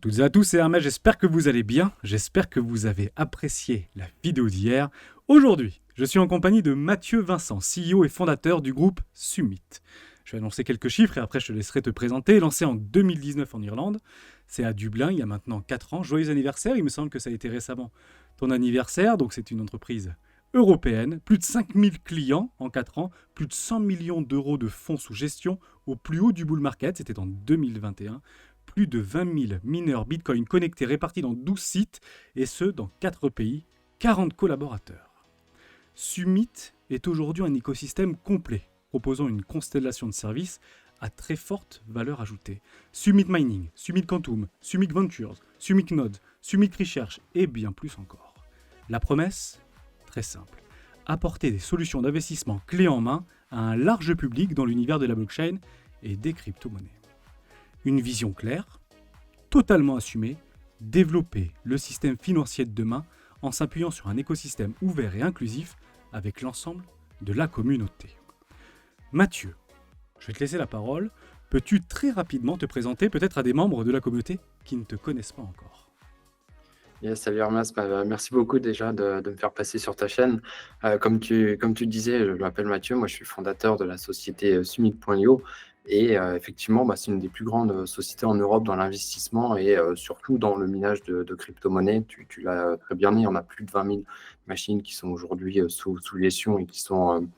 toutes et à tous, c'est Hermès, j'espère que vous allez bien, j'espère que vous avez apprécié la vidéo d'hier. Aujourd'hui, je suis en compagnie de Mathieu Vincent, CEO et fondateur du groupe Summit. Je vais annoncer quelques chiffres et après je te laisserai te présenter. Lancé en 2019 en Irlande, c'est à Dublin il y a maintenant 4 ans. Joyeux anniversaire, il me semble que ça a été récemment ton anniversaire, donc c'est une entreprise européenne, plus de 5000 clients en 4 ans, plus de 100 millions d'euros de fonds sous gestion au plus haut du bull market, c'était en 2021. Plus de 20 000 mineurs Bitcoin connectés répartis dans 12 sites, et ce, dans 4 pays, 40 collaborateurs. Summit est aujourd'hui un écosystème complet, proposant une constellation de services à très forte valeur ajoutée. Summit Mining, Summit Quantum, Summit Ventures, Summit Node, Summit Research et bien plus encore. La promesse ? Très simple. Apporter des solutions d'investissement clés en main à un large public dans l'univers de la blockchain et des crypto-monnaies. Une vision claire, totalement assumée, développer le système financier de demain en s'appuyant sur un écosystème ouvert et inclusif avec l'ensemble de la communauté. Mathieu, je vais te laisser la parole. Peux-tu très rapidement te présenter peut-être à des membres de la communauté qui ne te connaissent pas encore ? Yes, salut Hermas, merci beaucoup déjà de me faire passer sur ta chaîne. Comme tu disais, je m'appelle Mathieu, moi je suis fondateur de la société Summit.io et effectivement c'est une des plus grandes sociétés en Europe dans l'investissement et surtout dans le minage de crypto-monnaies. Tu l'as très bien dit, on a plus de 20 000 machines qui sont aujourd'hui sous gestion et qui sont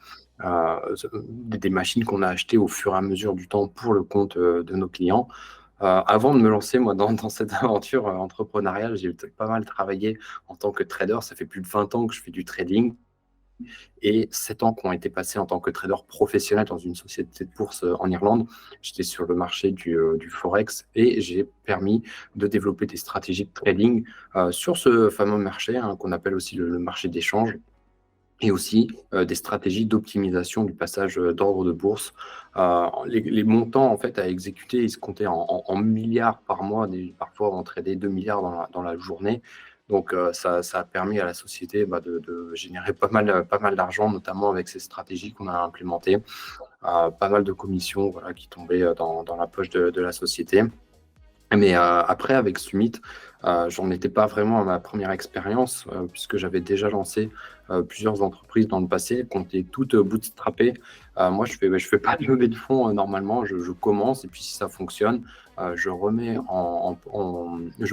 des machines qu'on a achetées au fur et à mesure du temps pour le compte de nos clients. Avant de me lancer, moi, dans cette aventure entrepreneuriale, j'ai pas mal travaillé en tant que trader. Ça fait plus de 20 ans que je fais du trading et 7 ans qui ont été passés en tant que trader professionnel dans une société de bourse en Irlande. J'étais sur le marché du Forex et j'ai permis de développer des stratégies de trading sur ce fameux marché qu'on appelle aussi le marché d'échange, et aussi des stratégies d'optimisation du passage d'ordre de bourse. Les montants en fait à exécuter, ils se comptaient en milliards par mois, parfois on tradait 2 milliards dans la journée. Donc ça a permis à la société de générer pas mal d'argent, notamment avec ces stratégies qu'on a implémentées. Pas mal de commissions qui tombaient dans la poche de la société. Mais après, avec Summit, j'en étais pas vraiment à ma première expérience, puisque j'avais déjà lancé plusieurs entreprises dans le passé, qui ont été toutes bootstrappées. Moi, je fais pas de levée de fonds normalement, je commence et puis si ça fonctionne, je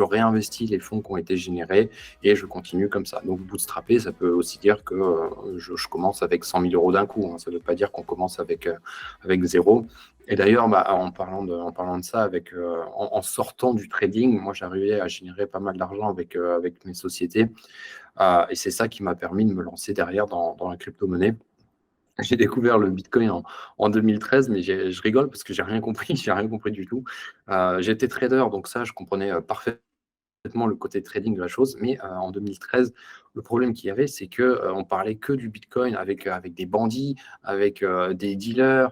réinvestis les fonds qui ont été générés et je continue comme ça. Donc bootstrapper, ça peut aussi dire que je commence avec 100 000 euros d'un coup, hein. Ça ne veut pas dire qu'on commence avec zéro. Et d'ailleurs, en parlant de ça, en sortant du trading, moi j'arrivais à générer pas mal d'argent avec mes sociétés. Et c'est ça qui m'a permis de me lancer derrière dans la crypto-monnaie. J'ai découvert le Bitcoin en 2013, mais je rigole parce que j'ai rien compris, j'ai rien compris du tout. J'étais trader, donc ça, je comprenais parfaitement le côté trading de la chose, mais en 2013, le problème qu'il y avait, c'est que on parlait que du Bitcoin avec des bandits, avec des dealers,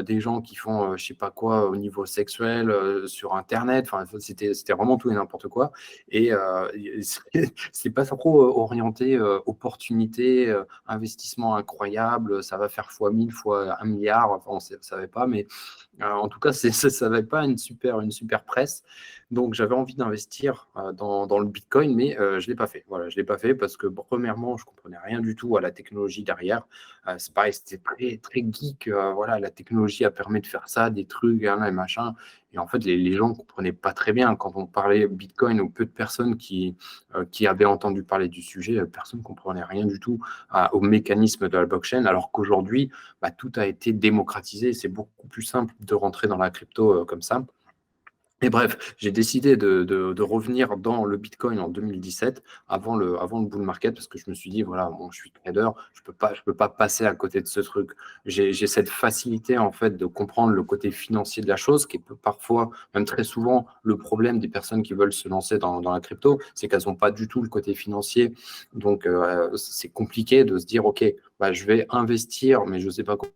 des gens qui font je sais pas quoi au niveau sexuel sur Internet. Enfin, c'était vraiment tout et n'importe quoi. Et c'est pas trop orienté opportunité, investissement incroyable, ça va faire fois 1000, fois 1 milliard. Enfin, on ne savait pas, mais en tout cas, ça n'avait pas une super presse. Donc, j'avais envie d'investir dans le Bitcoin, mais je ne l'ai pas fait. Voilà, je ne l'ai pas fait parce que, premièrement, je ne comprenais rien du tout à la technologie derrière. C'est pareil, c'était très, très geek. Voilà, la technologie a permis de faire ça, des trucs, et machin. Et en fait, les gens ne comprenaient pas très bien. Quand on parlait Bitcoin, ou peu de personnes qui avaient entendu parler du sujet, personne ne comprenait rien du tout au mécanisme de la blockchain, alors qu'aujourd'hui, tout a été démocratisé. C'est beaucoup plus simple de rentrer dans la crypto comme ça. Et bref, j'ai décidé de revenir dans le Bitcoin en 2017, avant le bull market, parce que je me suis dit, voilà, bon, je suis trader, je peux pas passer à côté de ce truc. J'ai cette facilité, en fait, de comprendre le côté financier de la chose, qui est parfois, même très souvent, le problème des personnes qui veulent se lancer dans la crypto, c'est qu'elles n'ont pas du tout le côté financier. Donc, c'est compliqué de se dire, OK, je vais investir, mais je ne sais pas comment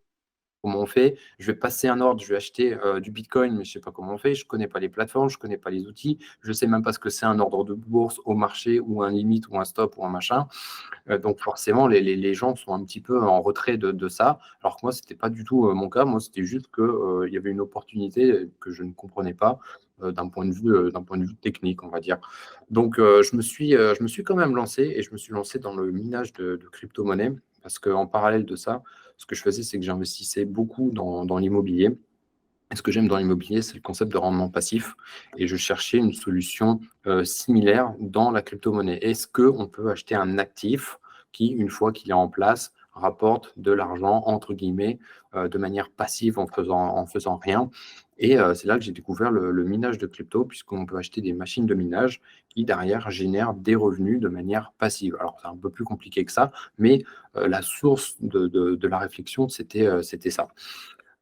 on fait. Je vais passer un ordre, je vais acheter du Bitcoin, mais je ne sais pas comment on fait. Je ne connais pas les plateformes, je ne connais pas les outils. Je ne sais même pas ce que c'est un ordre de bourse au marché ou un limite ou un stop ou un machin. Donc forcément, les gens sont un petit peu en retrait de ça. Alors que moi, ce n'était pas du tout mon cas. Moi, c'était juste qu'il y avait une opportunité que je ne comprenais pas. d'un point de vue technique, on va dire. Donc, je me suis quand même lancé et je me suis lancé dans le minage de crypto-monnaies parce qu'en parallèle de ça, ce que je faisais, c'est que j'investissais beaucoup dans l'immobilier. Et ce que j'aime dans l'immobilier, c'est le concept de rendement passif. Et je cherchais une solution similaire dans la crypto-monnaie. Est-ce qu'on peut acheter un actif qui, une fois qu'il est en place, rapporte de l'argent, entre guillemets, de manière passive en faisant rien? Et c'est là que j'ai découvert le minage de crypto, puisqu'on peut acheter des machines de minage qui, derrière, génèrent des revenus de manière passive. Alors, c'est un peu plus compliqué que ça, mais la source de la réflexion, c'était ça.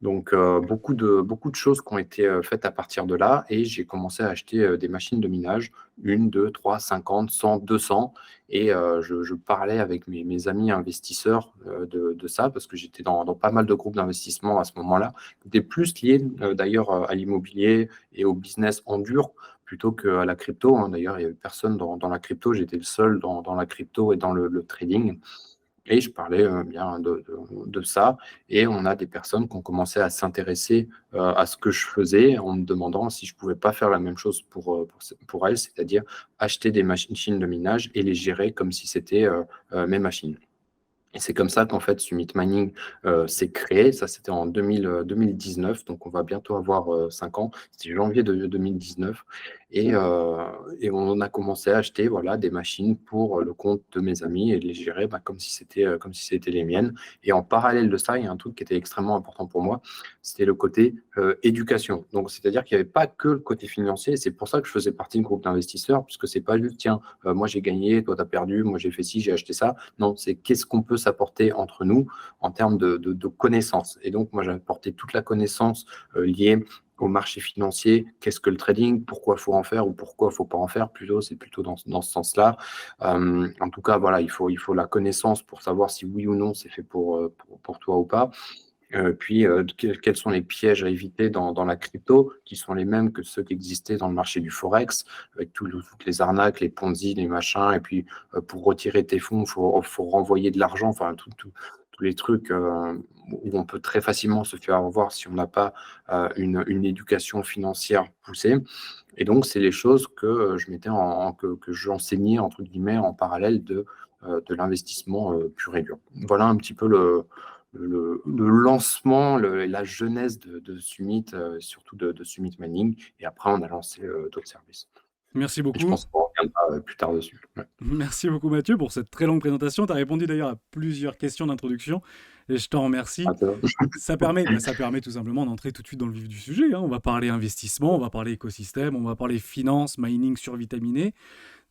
Donc, beaucoup de choses qui ont été faites à partir de là et j'ai commencé à acheter des machines de minage, 1, 2, 3, 50, 100, 200 et je parlais avec mes amis investisseurs de ça parce que j'étais dans pas mal de groupes d'investissement à ce moment-là, qui étaient plus liés d'ailleurs à l'immobilier et au business en dur plutôt qu'à la crypto, hein. D'ailleurs, il n'y avait personne dans la crypto, j'étais le seul dans la crypto et dans le trading. Et je parlais bien de ça. Et on a des personnes qui ont commencé à s'intéresser à ce que je faisais en me demandant si je ne pouvais pas faire la même chose pour elles, c'est-à-dire acheter des machines de minage et les gérer comme si c'était mes machines. Et c'est comme ça qu'en fait Summit Mining s'est créé. Ça, c'était en 2019, donc on va bientôt avoir 5 ans. C'était janvier de 2019. Et, euh, et on a commencé à acheter voilà, des machines pour le compte de mes amis et de les gérer comme si c'était les miennes. Et en parallèle de ça, il y a un truc qui était extrêmement important pour moi, c'était le côté éducation. Donc, c'est-à-dire qu'il n'y avait pas que le côté financier. C'est pour ça que je faisais partie du groupe d'investisseurs, puisque c'est pas juste, tiens, moi j'ai gagné, toi tu as perdu, moi j'ai fait ci, j'ai acheté ça. Non, c'est qu'est-ce qu'on peut s'apporter entre nous en termes de connaissances. Et donc, moi, j'ai apporté toute la connaissance liée au marché financier, qu'est-ce que le trading, pourquoi il faut en faire ou pourquoi il ne faut pas en faire, c'est plutôt dans ce sens-là. En tout cas, voilà, il faut la connaissance pour savoir si oui ou non c'est fait pour toi ou pas. Puis, quels sont les pièges à éviter dans la crypto, qui sont les mêmes que ceux qui existaient dans le marché du Forex, avec toutes les arnaques, les Ponzi, les machins, et puis pour retirer tes fonds, il faut renvoyer de l'argent, enfin, tous les trucs où on peut très facilement se faire avoir si on n'a pas une éducation financière poussée. Et donc, c'est les choses que je mettais que j'enseignais, entre guillemets, en parallèle de l'investissement pur et dur. Voilà un petit peu le lancement, la genèse de Summit, surtout de Summit Mining. Et après, on a lancé d'autres services. Merci Et je beaucoup. pense qu'on reviendra plus tard dessus. Ouais. Merci beaucoup Mathieu pour cette très longue présentation. Tu as répondu d'ailleurs à plusieurs questions d'introduction et je t'en remercie. Ah, ça va. Ça permet tout simplement d'entrer tout de suite dans le vif du sujet, hein. On va parler investissement, on va parler écosystème, on va parler finance, mining survitaminé.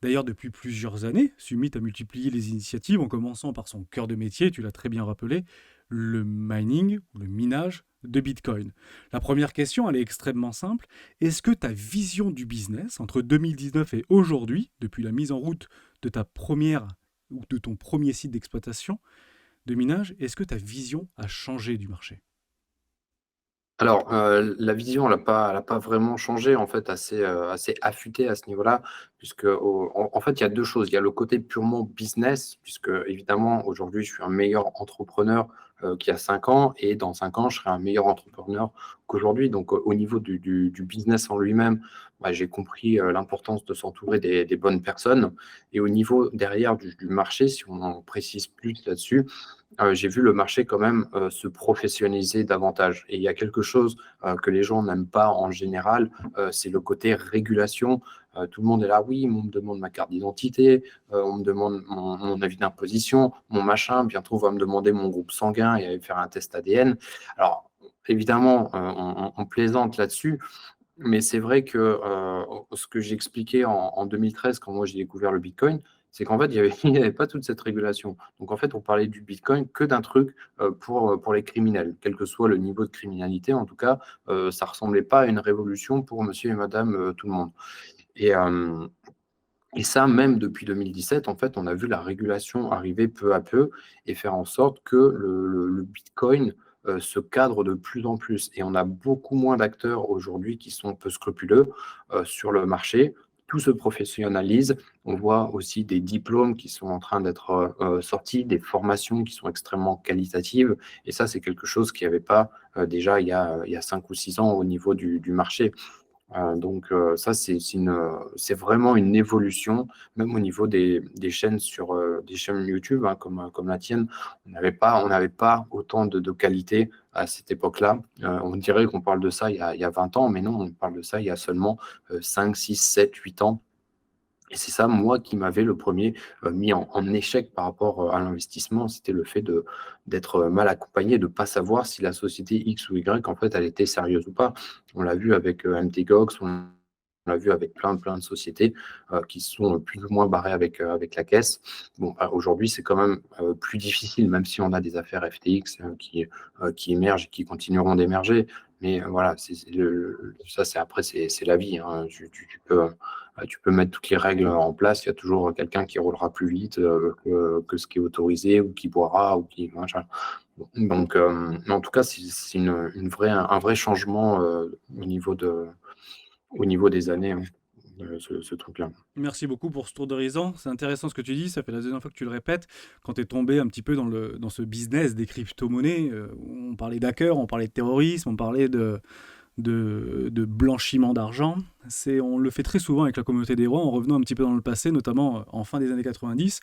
D'ailleurs, depuis plusieurs années, Summit a multiplié les initiatives en commençant par son cœur de métier, tu l'as très bien rappelé, le mining, le minage de Bitcoin. La première question, elle est extrêmement simple. Est-ce que ta vision du business entre 2019 et aujourd'hui, depuis la mise en route de ta première ou de ton premier site d'exploitation de minage, est-ce que ta vision a changé du marché? Alors, la vision, elle a pas vraiment changé, en fait, assez affûtée à ce niveau-là, puisque en fait, il y a deux choses. Il y a le côté purement business, puisque évidemment, aujourd'hui, je suis un meilleur entrepreneur qu'il y a 5 ans, et dans 5 ans, je serai un meilleur entrepreneur qu'aujourd'hui. Donc, au niveau du business en lui-même, bah, j'ai compris l'importance de s'entourer des bonnes personnes. Et au niveau derrière du marché, si on en précise plus là-dessus, j'ai vu le marché quand même se professionnaliser davantage. Et il y a quelque chose que les gens n'aiment pas en général, c'est le côté régulation. Tout le monde est là, oui, on me demande ma carte d'identité, on me demande mon avis d'imposition, mon machin, bientôt on va me demander mon groupe sanguin et aller faire un test ADN. Alors, évidemment, on plaisante là-dessus, mais c'est vrai que ce que j'ai expliqué en 2013, quand moi j'ai découvert le Bitcoin, c'est qu'en fait, il y avait pas toute cette régulation. Donc en fait, on parlait du Bitcoin que d'un truc pour les criminels, quel que soit le niveau de criminalité. En tout cas, ça ressemblait pas à une révolution pour monsieur et madame tout le monde. Et, euh, et ça, même depuis 2017, en fait, on a vu la régulation arriver peu à peu et faire en sorte que le Bitcoin se cadre de plus en plus. Et on a beaucoup moins d'acteurs aujourd'hui qui sont peu scrupuleux sur le marché. Tout se professionnalise. On voit aussi des diplômes qui sont en train d'être sortis, des formations qui sont extrêmement qualitatives. Et ça, c'est quelque chose qu'il n'y avait pas déjà il y a 5 ou 6 ans au niveau du marché. Ça, c'est vraiment une évolution, même au niveau des chaînes des chaînes YouTube, hein, comme la tienne. On n'avait pas autant de qualité à cette époque-là. On dirait qu'on parle de ça il y a 20 ans, mais non, on parle de ça il y a seulement 5, 6, 7, 8 ans. Et c'est ça, moi, qui m'avait le premier mis en échec par rapport à l'investissement. C'était le fait d'être mal accompagné, de ne pas savoir si la société X ou Y, en fait, elle était sérieuse ou pas. On l'a vu avec MTGOX, on l'a vu avec plein de sociétés qui sont plus ou moins barrées avec la caisse. Bon, aujourd'hui, c'est quand même plus difficile, même si on a des affaires FTX qui émergent et qui continueront d'émerger. Mais voilà, ça, c'est la vie, hein. Tu peux mettre toutes les règles en place. Il y a toujours quelqu'un qui roulera plus vite que ce qui est autorisé ou qui boira ou qui machin. Donc, en tout cas, c'est un vrai changement au niveau des années, hein, ce truc-là. Merci beaucoup pour ce tour d'horizon. C'est intéressant ce que tu dis. Ça fait la deuxième fois que tu le répètes. Quand tu es tombé un petit peu dans ce business des crypto-monnaies, on parlait d'hackers, on parlait de terrorisme, on parlait de blanchiment d'argent. On le fait très souvent avec la communauté des rois en revenant un petit peu dans le passé, notamment en fin des années 90,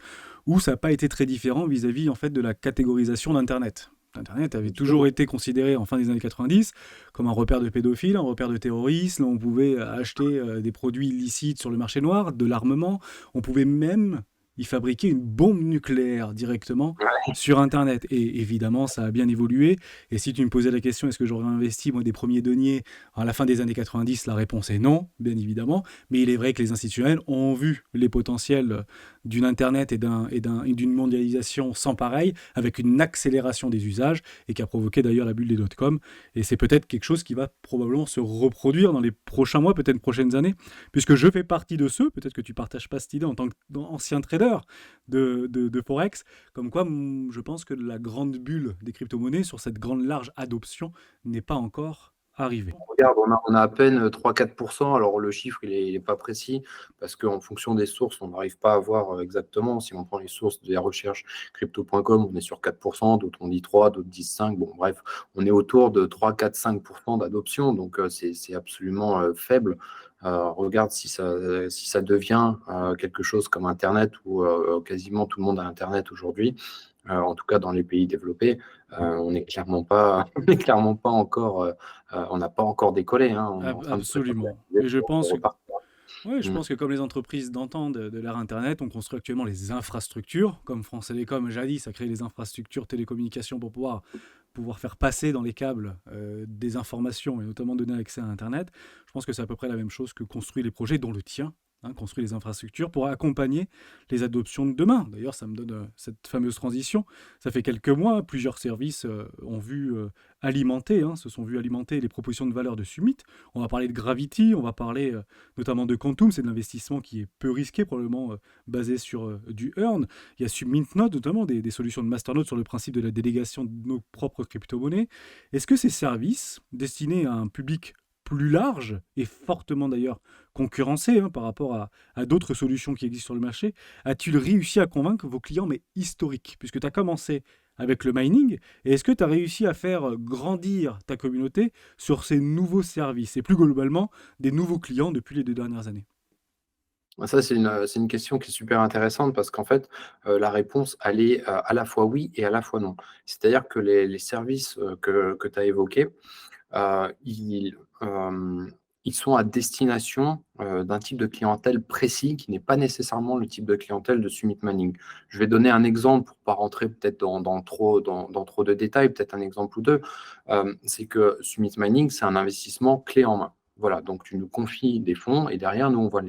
où ça n'a pas été très différent vis-à-vis en fait, de la catégorisation d'Internet. Internet avait toujours été considéré en fin des années 90 comme un repère de pédophiles, un repère de terroristes. On pouvait acheter des produits illicites sur le marché noir, de l'armement. On pouvait même y fabriquer une bombe nucléaire directement sur Internet. Et évidemment, ça a bien évolué. Et si tu me posais la question, est-ce que j'aurais investi, moi, des premiers deniers à la fin des années 90, la réponse est non, bien évidemment. Mais il est vrai que les institutionnels ont vu les potentiels d'une Internet et d'une mondialisation sans pareil, avec une accélération des usages, et qui a provoqué d'ailleurs la bulle des dot-com. Et c'est peut-être quelque chose qui va probablement se reproduire dans les prochains mois, peut-être prochaines années, puisque je fais partie de ceux, peut-être que tu ne partages pas cette idée en tant qu'ancien trader de Forex, comme quoi je pense que la grande bulle des crypto-monnaies sur cette grande large adoption n'est pas encore arrivée. Regarde, on a à peine 3-4%. Alors, le chiffre, il est pas précis parce qu'en fonction des sources, on n'arrive pas à voir exactement. Si on prend les sources des recherches crypto.com, on est sur 4%, d'autres on dit 3, d'autres disent 5. Bon, bref, on est autour de 3, 4, 5% d'adoption. Donc, c'est absolument faible. Regarde si ça devient quelque chose comme Internet, où quasiment tout le monde a Internet aujourd'hui. En tout cas dans les pays développés, on n'est clairement pas, on n'est clairement pas encore, on n'a pas encore décollé, hein. On est en train de Absolument. préparer Et je pense pour que repartir. Oui, je Mm. pense que comme les entreprises d'antan de l'ère Internet, on construit actuellement les infrastructures, comme France Télécom jadis a créé les infrastructures télécommunications pour pouvoir faire passer dans les câbles des informations et notamment donner accès à Internet. Je pense que c'est à peu près la même chose que construire les projets, dont le tien, hein, construire les infrastructures pour accompagner les adoptions de demain. D'ailleurs, ça me donne cette fameuse transition. Ça fait quelques mois, plusieurs services se sont vus alimenter les propositions de valeur de Summit. On va parler de Gravity, on va parler notamment de Quantum, c'est de l'investissement qui est peu risqué, probablement basé sur du earn. Il y a Submintnode, notamment des solutions de masternode sur le principe de la délégation de nos propres crypto-monnaies. Est-ce que ces services, destinés à un public plus large et fortement d'ailleurs concurrencé par rapport à d'autres solutions qui existent sur le marché, a-t-il réussi à convaincre vos clients, mais historiques, puisque tu as commencé avec le mining, et est-ce que tu as réussi à faire grandir ta communauté sur ces nouveaux services et plus globalement des nouveaux clients depuis les 2 dernières années? Ça, c'est une question qui est super intéressante parce qu'en fait, la réponse, elle est à la fois oui et à la fois non. C'est-à-dire que les services que tu as évoqués, euh, ils, euh, ils sont à destination d'un type de clientèle précis qui n'est pas nécessairement le type de clientèle de Summit Mining. Je vais donner un exemple pour ne pas rentrer peut-être dans trop de détails, peut-être un exemple ou deux. C'est que Summit Mining, c'est un investissement clé en main. Voilà, donc tu nous confies des fonds et derrière, nous, on va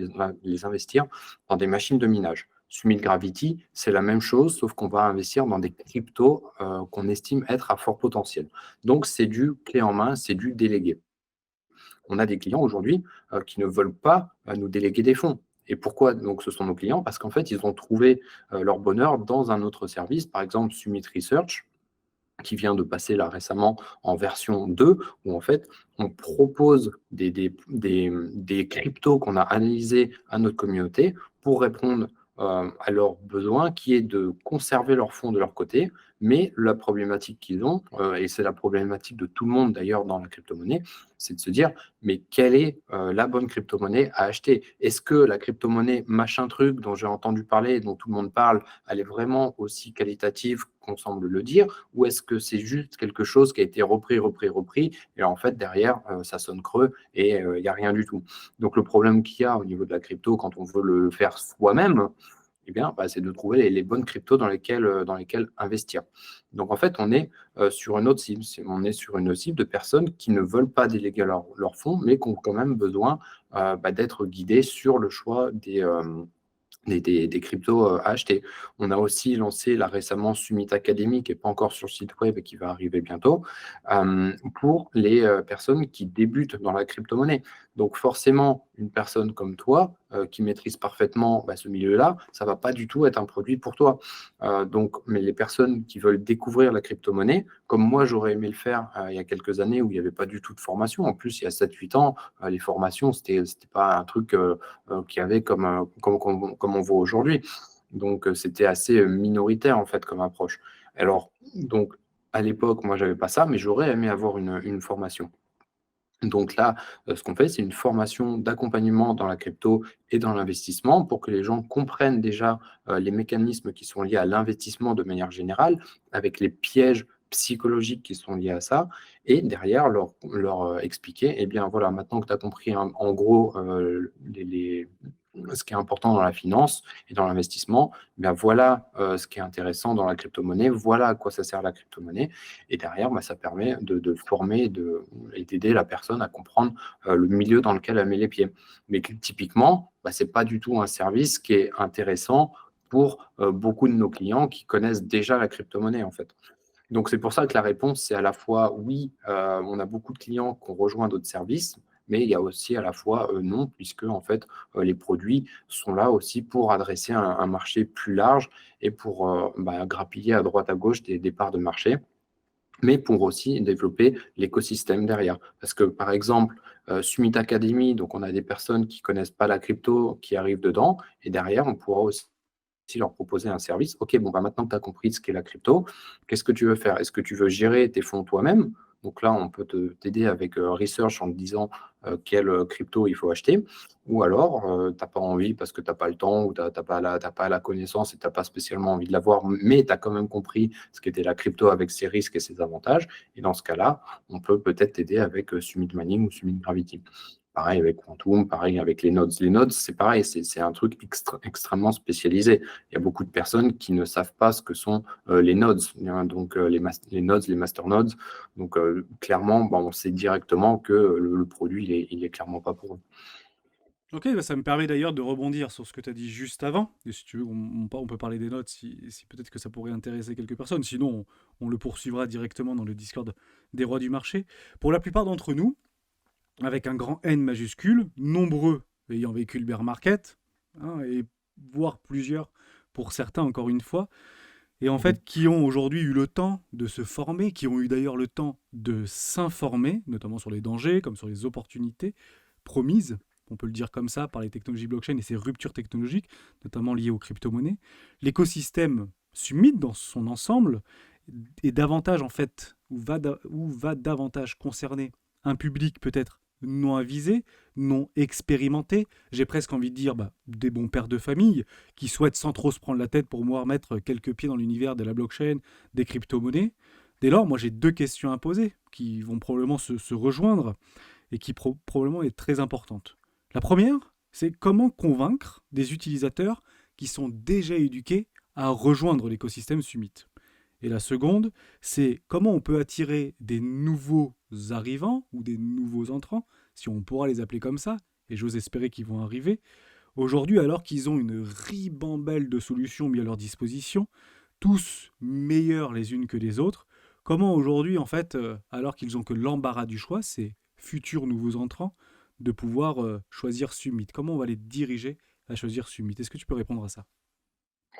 les investir dans des machines de minage. Summit Gravity, c'est la même chose, sauf qu'on va investir dans des cryptos qu'on estime être à fort potentiel. Donc, c'est du clé en main, c'est du délégué. On a des clients aujourd'hui qui ne veulent pas nous déléguer des fonds. Et pourquoi donc ce sont nos clients? Parce qu'en fait, ils ont trouvé leur bonheur dans un autre service, par exemple Summit Research, qui vient de passer là récemment en version 2, où en fait, on propose des cryptos qu'on a analysés à notre communauté pour répondre à leurs besoins, qui est de conserver leurs fonds de leur côté, Mais la problématique qu'ils ont, et c'est la problématique de tout le monde d'ailleurs dans la crypto-monnaie, c'est de se dire: «Mais quelle est, la bonne crypto-monnaie à acheter? Est-ce que la crypto-monnaie machin truc dont j'ai entendu parler, dont tout le monde parle, elle est vraiment aussi qualitative qu'on semble le dire? Ou est-ce que c'est juste quelque chose qui a été repris, repris, repris et en fait derrière, ça sonne creux et il y a rien du tout?» Donc le problème qu'il y a au niveau de la crypto quand on veut le faire soi-même, eh bien, bah, c'est de trouver les bonnes cryptos dans lesquelles investir. Donc en fait, on est, sur une autre cible. On est sur une cible de personnes qui ne veulent pas déléguer leurs fonds, mais qui ont quand même besoin, bah, d'être guidées sur le choix des cryptos, à acheter. On a aussi lancé là récemment Summit Academy, qui est pas encore sur le site web et qui va arriver bientôt, pour les, personnes qui débutent dans la crypto-monnaie. Donc forcément, une personne comme toi, qui maîtrise parfaitement, bah, ce milieu-là, ça va pas du tout être un produit pour toi. Donc mais les personnes qui veulent découvrir la crypto-monnaie, comme moi j'aurais aimé le faire, il y a quelques années où il y avait pas du tout de formation. En plus, il y a 7-8 ans, les formations, c'était pas un truc, qu'il y avait comme on voit aujourd'hui. Donc, c'était assez minoritaire en fait comme approche. Alors, donc, à l'époque, moi, j'avais pas ça, mais j'aurais aimé avoir une formation. Donc là, ce qu'on fait, c'est une formation d'accompagnement dans la crypto et dans l'investissement pour que les gens comprennent déjà les mécanismes qui sont liés à l'investissement de manière générale, avec les pièges psychologiques qui sont liés à ça, et derrière leur expliquer, eh bien voilà, maintenant que tu as compris en gros ce qui est important dans la finance et dans l'investissement, eh bien voilà ce qui est intéressant dans la crypto-monnaie, voilà à quoi ça sert la crypto-monnaie, et derrière, bah, ça permet de former et d'aider la personne à comprendre le milieu dans lequel elle met les pieds. Mais typiquement, bah, ce n'est pas du tout un service qui est intéressant pour beaucoup de nos clients qui connaissent déjà la crypto-monnaie, en fait. Donc c'est pour ça que la réponse, c'est à la fois oui, on a beaucoup de clients qui ont rejoint d'autres services, mais il y a aussi à la fois, non, puisque en fait, les produits sont là aussi pour adresser un marché plus large et pour, bah, grappiller à droite à gauche des parts de marché, mais pour aussi développer l'écosystème derrière. Parce que, par exemple, Summit Academy, donc on a des personnes qui connaissent pas la crypto qui arrivent dedans et derrière, on pourra aussi leur proposer un service. OK, bon, bah, maintenant que tu as compris ce qu'est la crypto, qu'est-ce que tu veux faire? Est-ce que tu veux gérer tes fonds toi-même? Donc là, on peut t'aider avec, research en te disant, quelle, crypto il faut acheter. Ou alors, tu pas envie parce que tu pas le temps ou tu pas la connaissance et tu pas spécialement envie de l'avoir, mais tu as quand même compris ce qu'était la crypto avec ses risques et ses avantages. Et dans ce cas-là, on peut peut-être t'aider avec, Summit Mining ou Summit Gravity. Pareil avec Quantum, pareil avec les nodes. Les nodes, c'est pareil, c'est un truc extrêmement spécialisé. Il y a beaucoup de personnes qui ne savent pas ce que sont les nodes, hein, donc les nodes, les masternodes. Donc clairement, bah, on sait directement que le produit, il est clairement pas pour eux. Ok, bah ça me permet d'ailleurs de rebondir sur ce que tu as dit juste avant. Et si tu veux, on peut parler des notes si peut-être que ça pourrait intéresser quelques personnes. Sinon, on le poursuivra directement dans le Discord des rois du marché. Pour la plupart d'entre nous, avec un grand N majuscule, nombreux ayant vécu le bear market, hein, et voire plusieurs pour certains encore une fois, et en Mhm. fait qui ont aujourd'hui eu le temps de se former, qui ont eu d'ailleurs le temps de s'informer, notamment sur les dangers comme sur les opportunités promises, on peut le dire comme ça, par les technologies blockchain et ces ruptures technologiques, notamment liées aux crypto-monnaies. L'écosystème Summit dans son ensemble est davantage en fait, ou va davantage concerner un public peut-être non avisé, non expérimenté, j'ai presque envie de dire des bons pères de famille qui souhaitent sans trop se prendre la tête pour pouvoir mettre quelques pieds dans l'univers de la blockchain, des crypto-monnaies. Dès lors, moi j'ai deux questions à poser qui vont probablement se rejoindre et qui probablement est très importante. La première, c'est comment convaincre des utilisateurs qui sont déjà éduqués à rejoindre l'écosystème Summit. Et la seconde, c'est comment on peut attirer des nouveaux arrivants ou des nouveaux entrants, si on pourra les appeler comme ça, et j'ose espérer qu'ils vont arriver, aujourd'hui alors qu'ils ont une ribambelle de solutions mises à leur disposition, tous meilleurs les unes que les autres, comment aujourd'hui en fait, alors qu'ils ont que l'embarras du choix, ces futurs nouveaux entrants, de pouvoir choisir Summit. Comment on va les diriger à choisir Summit? Est-ce que tu peux répondre à ça?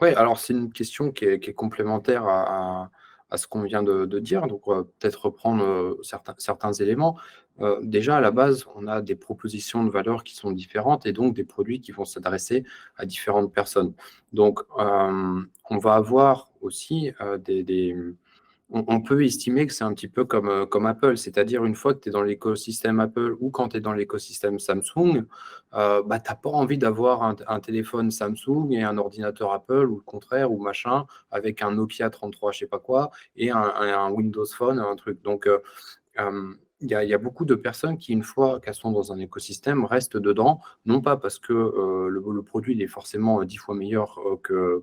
Ouais, alors c'est une question qui est complémentaire à ce qu'on vient de dire. Donc, on va peut-être reprendre certains éléments. Déjà, à la base, on a des propositions de valeur qui sont différentes et donc des produits qui vont s'adresser à différentes personnes. Donc, on va avoir aussi on peut estimer que c'est un petit peu comme Apple, c'est-à-dire une fois que tu es dans l'écosystème Apple ou quand tu es dans l'écosystème Samsung, bah, tu n'as pas envie d'avoir un téléphone Samsung et un ordinateur Apple ou le contraire ou machin avec un Nokia 33 je sais pas quoi et un Windows Phone, un truc. Donc, il y a beaucoup de personnes qui, une fois qu'elles sont dans un écosystème, restent dedans, non pas parce que le produit il est forcément 10 fois meilleur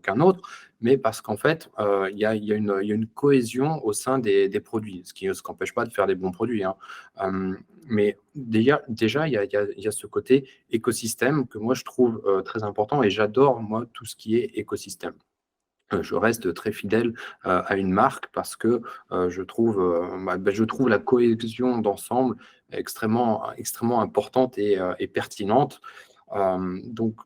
qu'un autre, mais parce qu'en fait, il y a une cohésion au sein des produits, ce qui n'empêche pas de faire des bons produits, hein. Mais déjà il y a ce côté écosystème que moi je trouve très important et j'adore, moi, tout ce qui est écosystème. Je reste très fidèle à une marque parce que je trouve la cohésion d'ensemble extrêmement importante et pertinente. Donc,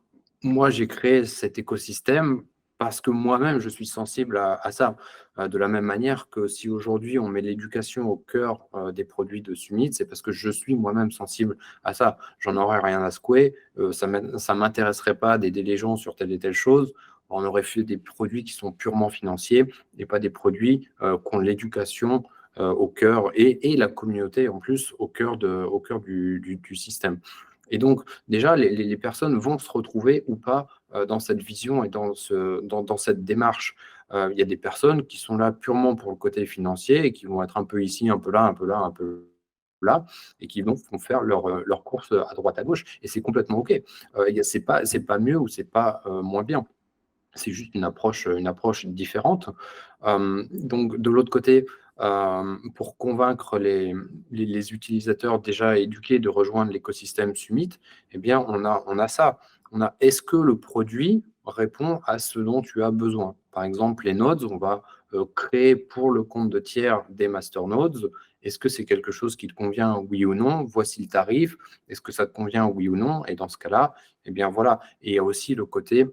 moi, j'ai créé cet écosystème parce que moi-même, je suis sensible à ça. De la même manière que si aujourd'hui on met l'éducation au cœur des produits de Summit, c'est parce que je suis moi-même sensible à ça. J'en aurais rien à secouer. Ça ne m'intéresserait pas d'aider les gens sur telle et telle chose. On aurait fait des produits qui sont purement financiers et pas des produits qui ont l'éducation au cœur et la communauté en plus au cœur du système. Et donc, déjà, les personnes vont se retrouver ou pas dans cette vision et dans cette démarche. Il y a des personnes qui sont là purement pour le côté financier et qui vont être un peu ici, un peu là, un peu là, un peu là, et qui vont faire leur course à droite, à gauche. Et c'est complètement OK. C'est pas mieux ou c'est pas moins bien. C'est juste une approche différente. Donc de l'autre côté, pour convaincre les utilisateurs déjà éduqués de rejoindre l'écosystème Summit, eh bien on a ça. On a: est-ce que le produit répond à ce dont tu as besoin? Par exemple, les nodes, on va créer pour le compte de tiers des master nodes. Est-ce que c'est quelque chose qui te convient, oui ou non? Voici le tarif. Est-ce que ça te convient, oui ou non? Et dans ce cas-là, eh bien voilà. Et il y a aussi le côté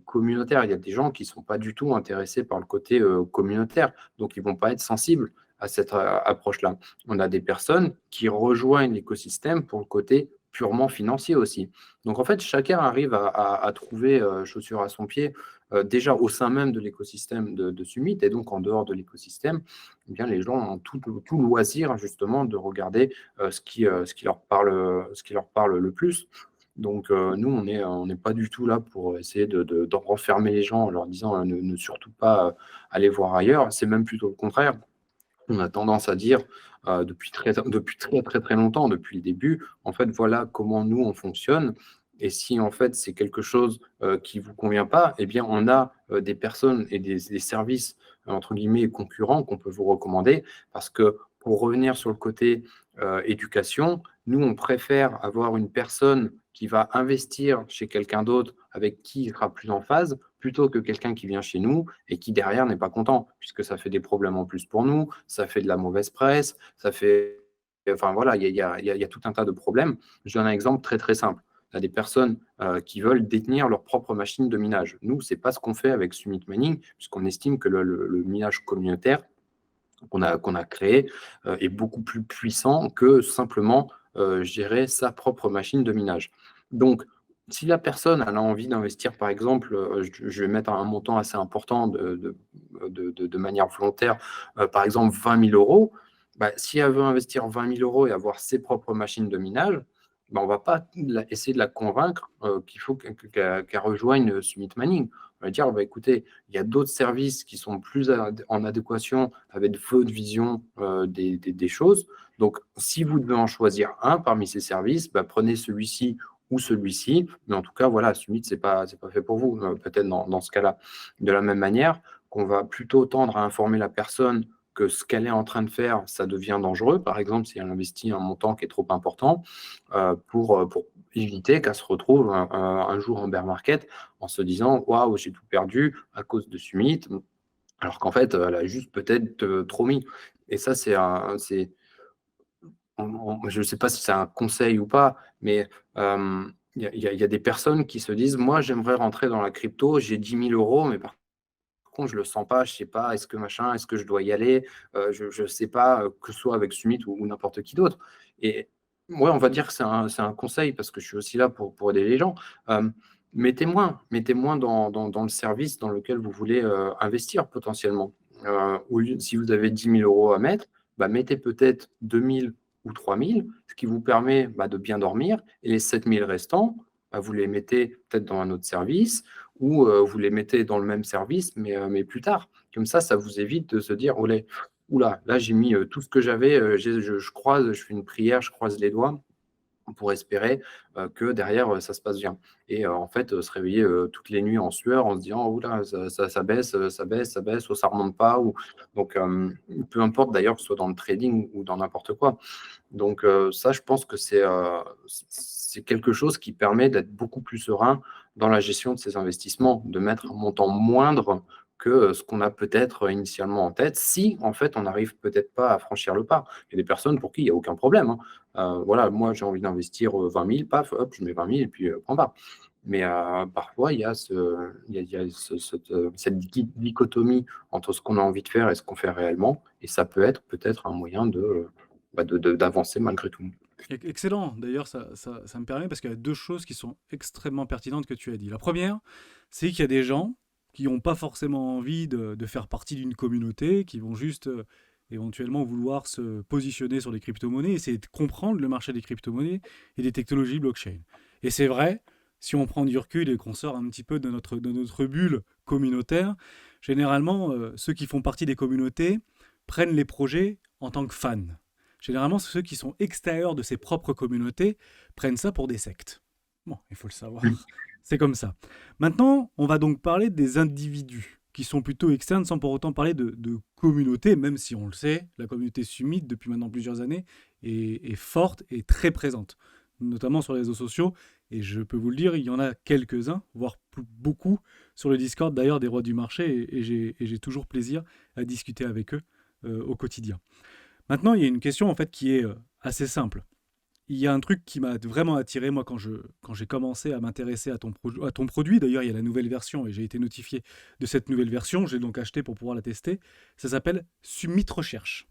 communautaire. Il y a des gens qui ne sont pas du tout intéressés par le côté communautaire, donc ils ne vont pas être sensibles à cette approche-là. On a des personnes qui rejoignent l'écosystème pour le côté purement financier aussi. Donc en fait, chacun arrive à trouver chaussure à son pied, déjà au sein même de l'écosystème de Summit, et donc en dehors de l'écosystème, eh bien, les gens ont tout loisir justement de regarder ce qui leur parle le plus. Donc, nous, on n'est pas du tout là pour essayer d'en renfermer les gens en leur disant ne surtout pas aller voir ailleurs. C'est même plutôt le contraire. On a tendance à dire depuis très très très longtemps, depuis le début, en fait, voilà comment nous on fonctionne. Et si en fait c'est quelque chose qui vous convient pas, eh bien on a des personnes et des services entre guillemets concurrents qu'on peut vous recommander, parce que pour revenir sur le côté éducation, nous on préfère avoir une personne qui va investir chez quelqu'un d'autre avec qui il sera plus en phase, plutôt que quelqu'un qui vient chez nous et qui derrière n'est pas content, puisque ça fait des problèmes en plus pour nous, ça fait de la mauvaise presse, ça fait. Enfin voilà, il y a tout un tas de problèmes. Je donne un exemple très très simple. Il y a des personnes qui veulent détenir leur propre machine de minage. Nous, ce n'est pas ce qu'on fait avec Summit Mining, puisqu'on estime que le minage communautaire qu'on a créé est beaucoup plus puissant que simplement gérer sa propre machine de minage. Donc, si la personne elle a envie d'investir, par exemple, je vais mettre un montant assez important de manière volontaire, par exemple 20 000 euros, bah, si elle veut investir 20 000 euros et avoir ses propres machines de minage, bah, on ne va pas essayer de la convaincre qu'il faut qu'elle rejoigne Summit Mining. On va dire, bah, écoutez, il y a d'autres services qui sont plus en adéquation avec votre vision des choses. Donc, si vous devez en choisir un parmi ces services, bah, prenez celui-ci ou celui-ci. Mais en tout cas, voilà, Summit, c'est pas fait pour vous, peut-être dans ce cas-là. De la même manière qu'on va plutôt tendre à informer la personne que ce qu'elle est en train de faire, ça devient dangereux. Par exemple, si elle investit un montant qui est trop important, pour éviter qu'elle se retrouve un jour en bear market en se disant: waouh, j'ai tout perdu à cause de Summit, alors qu'en fait, elle a juste peut-être trop mis. Et ça, je ne sais pas si c'est un conseil ou pas, mais il y a des personnes qui se disent: moi, j'aimerais rentrer dans la crypto, j'ai 10 000 euros, mais par Par contre, je le sens pas, je sais pas, est-ce que machin, est-ce que je dois y aller? Je sais pas, que ce soit avec Summit ou n'importe qui d'autre. Et moi, on va dire que c'est un conseil parce que je suis aussi là pour aider les gens. Hem, mettez moins dans le service dans lequel vous voulez, investir potentiellement. Au lieu si vous avez 10 000 € à mettre, bah, mettez peut-être 2 000 ou 3 000, ce qui vous permet, bah, de bien dormir, et les 7 000 restants, bah, vous les mettez peut-être dans un autre service ou vous les mettez dans le même service mais plus tard. Comme ça vous évite de se dire: «Olé, ouh là, j'ai mis, tout ce que j'avais, je croise, je fais une prière, je croise les doigts pour espérer, que derrière, ça se passe bien». Et en fait, se réveiller, toutes les nuits en sueur en se disant: «Ouh là, ça baisse, ça baisse, ça baisse, ou ça remonte pas», ou donc peu importe d'ailleurs que ce soit dans le trading ou dans n'importe quoi. Donc ça, je pense que c'est quelque chose qui permet d'être beaucoup plus serein dans la gestion de ses investissements, de mettre un montant moindre que, ce qu'on a peut-être initialement en tête, si en fait on n'arrive peut-être pas à franchir le pas. Il y a des personnes pour qui il y a aucun problème, hein. Voilà, moi j'ai envie d'investir, 20 000, paf, hop, je mets 20 000 et puis, point barre. Mais parfois il y a cette dichotomie entre ce qu'on a envie de faire et ce qu'on fait réellement, et ça peut être peut-être un moyen d'avancer malgré tout. Excellent. D'ailleurs, ça me permet parce qu'il y a deux choses qui sont extrêmement pertinentes que tu as dit. La première, c'est qu'il y a des gens qui n'ont pas forcément envie de faire partie d'une communauté, qui vont juste éventuellement vouloir se positionner sur les crypto-monnaies, essayer de comprendre le marché des crypto-monnaies et des technologies blockchain. Et c'est vrai, si on prend du recul et qu'on sort un petit peu de notre bulle communautaire, généralement, ceux qui font partie des communautés prennent les projets en tant que fans. Généralement, ceux qui sont extérieurs de ces propres communautés prennent ça pour des sectes. Bon, il faut le savoir. C'est comme ça. Maintenant, on va donc parler des individus qui sont plutôt externes sans pour autant parler de communauté, même si on le sait, la communauté summite depuis maintenant plusieurs années est forte et très présente, notamment sur les réseaux sociaux. Et je peux vous le dire, il y en a quelques-uns, voire beaucoup, sur le Discord d'ailleurs des rois du marché, et j'ai toujours plaisir à discuter avec eux au quotidien. Maintenant, il y a une question en fait qui est assez simple. Il y a un truc qui m'a vraiment attiré, moi, quand j'ai commencé à m'intéresser à ton produit. D'ailleurs, il y a la nouvelle version et j'ai été notifié de cette nouvelle version. J'ai donc acheté pour pouvoir la tester. Ça s'appelle Summit Recherche.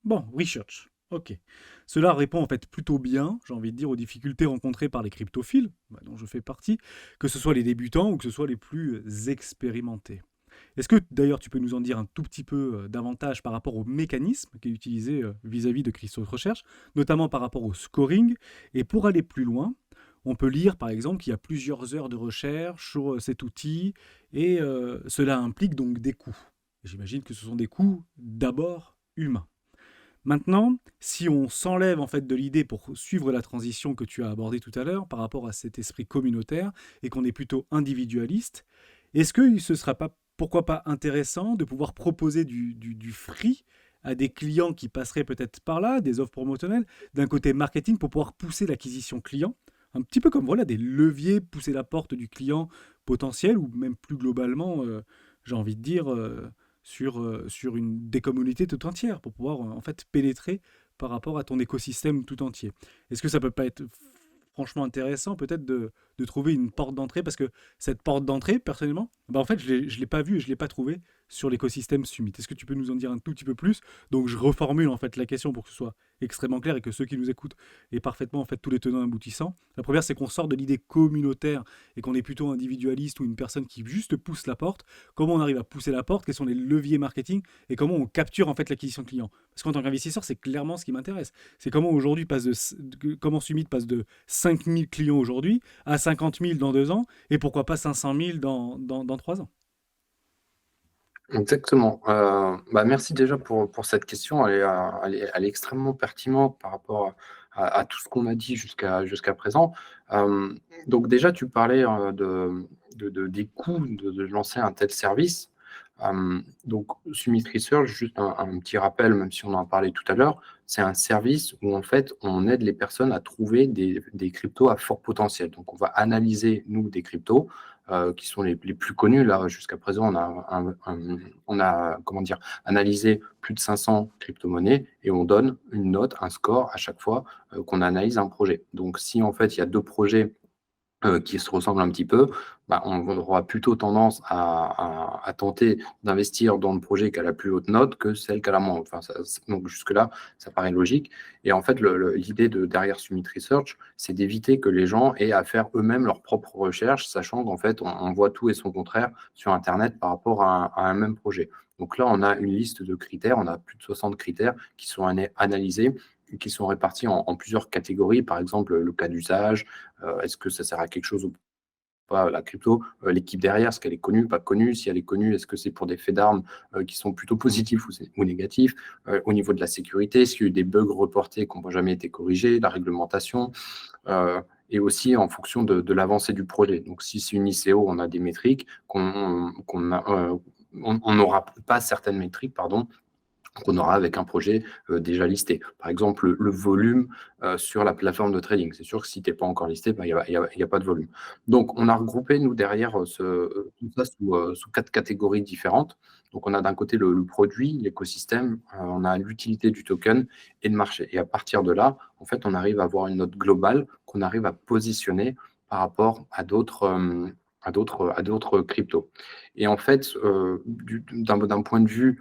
Bon, Research. Ok. Cela répond en fait plutôt bien, j'ai envie de dire, aux difficultés rencontrées par les cryptophiles, dont je fais partie, que ce soit les débutants ou que ce soit les plus expérimentés. Est-ce que d'ailleurs tu peux nous en dire un tout petit peu davantage par rapport au mécanisme qui est utilisé vis-à-vis de Christophe Recherche, notamment par rapport au scoring? Et pour aller plus loin, on peut lire par exemple qu'il y a plusieurs heures de recherche sur cet outil et cela implique donc des coûts. J'imagine que ce sont des coûts d'abord humains. Maintenant, si on s'enlève en fait de l'idée pour suivre la transition que tu as abordée tout à l'heure par rapport à cet esprit communautaire et qu'on est plutôt individualiste, est-ce que ce ne sera pas, pourquoi pas, intéressant de pouvoir proposer du free à des clients qui passeraient peut-être par là, des offres promotionnelles, d'un côté marketing pour pouvoir pousser l'acquisition client, un petit peu comme voilà des leviers, pousser la porte du client potentiel ou même plus globalement, j'ai envie de dire, sur des communautés tout entières pour pouvoir en fait pénétrer par rapport à ton écosystème tout entier. Est-ce que ça peut pas être franchement intéressant peut-être de trouver une porte d'entrée parce que cette porte d'entrée, personnellement, bah en fait, je l'ai pas vue et je l'ai pas trouvée sur l'écosystème Summit. Est-ce que tu peux nous en dire un tout petit peu plus? Donc, je reformule en fait la question pour que ce soit extrêmement clair et que ceux qui nous écoutent aient parfaitement en fait tous les tenants aboutissants. La première, c'est qu'on sort de l'idée communautaire et qu'on est plutôt individualiste ou une personne qui juste pousse la porte. Comment on arrive à pousser la porte? Quels sont les leviers marketing et comment on capture en fait l'acquisition client? Parce qu'en tant qu'investisseur, c'est clairement ce qui m'intéresse. C'est comment aujourd'hui comment Summit passe de 5 000 clients aujourd'hui à 50 000 dans 2 ans et pourquoi pas 500 000 dans 3 ans. Exactement. Bah, merci déjà pour cette question. Elle est extrêmement pertinente par rapport à tout ce qu'on a dit jusqu'à présent. Donc déjà, tu parlais des coûts de lancer un tel service. Donc, Summit Research, juste un petit rappel, même si on en parlait tout à l'heure, c'est un service où en fait on aide les personnes à trouver des cryptos à fort potentiel. Donc, on va analyser, nous, des cryptos qui sont les plus connus. Là, jusqu'à présent, on a comment dire, analysé plus de 500 crypto-monnaies et on donne une note, un score à chaque fois qu'on analyse un projet. Donc, si en fait il y a deux projets qui se ressemblent un petit peu, on aura plutôt tendance à tenter d'investir dans le projet qui a la plus haute note que celle qui a la moins haute. Enfin, donc jusque-là, ça paraît logique. Et en fait, l'idée derrière Summit Research, c'est d'éviter que les gens aient à faire eux-mêmes leurs propres recherches, sachant qu'en fait, on voit tout et son contraire sur Internet par rapport à un même projet. Donc là, on a une liste de critères, on a plus de 60 critères qui sont analysés, qui sont répartis en plusieurs catégories, par exemple le cas d'usage, est-ce que ça sert à quelque chose ou pas, la crypto, l'équipe derrière, est-ce qu'elle est connue, pas connue, si elle est connue, est-ce que c'est pour des faits d'armes qui sont plutôt positifs ou négatifs, au niveau de la sécurité, s'il y a eu des bugs reportés qui n'ont jamais été corrigés, la réglementation, et aussi en fonction de l'avancée du projet. Donc si c'est une ICO, on a des métriques on n'aura pas certaines métriques, pardon, qu'on aura avec un projet déjà listé. Par exemple, le volume sur la plateforme de trading. C'est sûr que si tu n'es pas encore listé, il n'y a pas de volume. Donc, on a regroupé, nous, derrière tout ça sous 4 catégories différentes. Donc, on a d'un côté le produit, l'écosystème, on a l'utilité du token et le marché. Et à partir de là, en fait, on arrive à avoir une note globale qu'on arrive à positionner par rapport à d'autres cryptos. Et en fait, d'un point de vue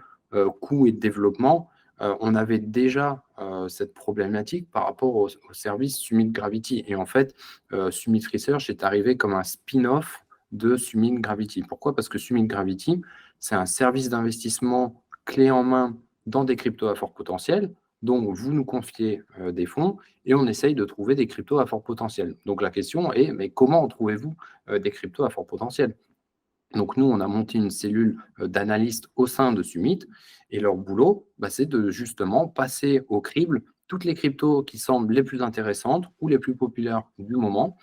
coût et de développement, on avait déjà cette problématique par rapport au service Summit Gravity. Et en fait, Summit Research est arrivé comme un spin-off de Summit Gravity. Pourquoi? Parce que Summit Gravity, c'est un service d'investissement clé en main dans des cryptos à fort potentiel. Donc, vous nous confiez des fonds et on essaye de trouver des cryptos à fort potentiel. Donc, la question est, mais comment trouvez-vous des cryptos à fort potentiel? Donc nous, on a monté une cellule d'analystes au sein de Summit et leur boulot, c'est de justement passer au crible toutes les cryptos qui semblent les plus intéressantes ou les plus populaires du moment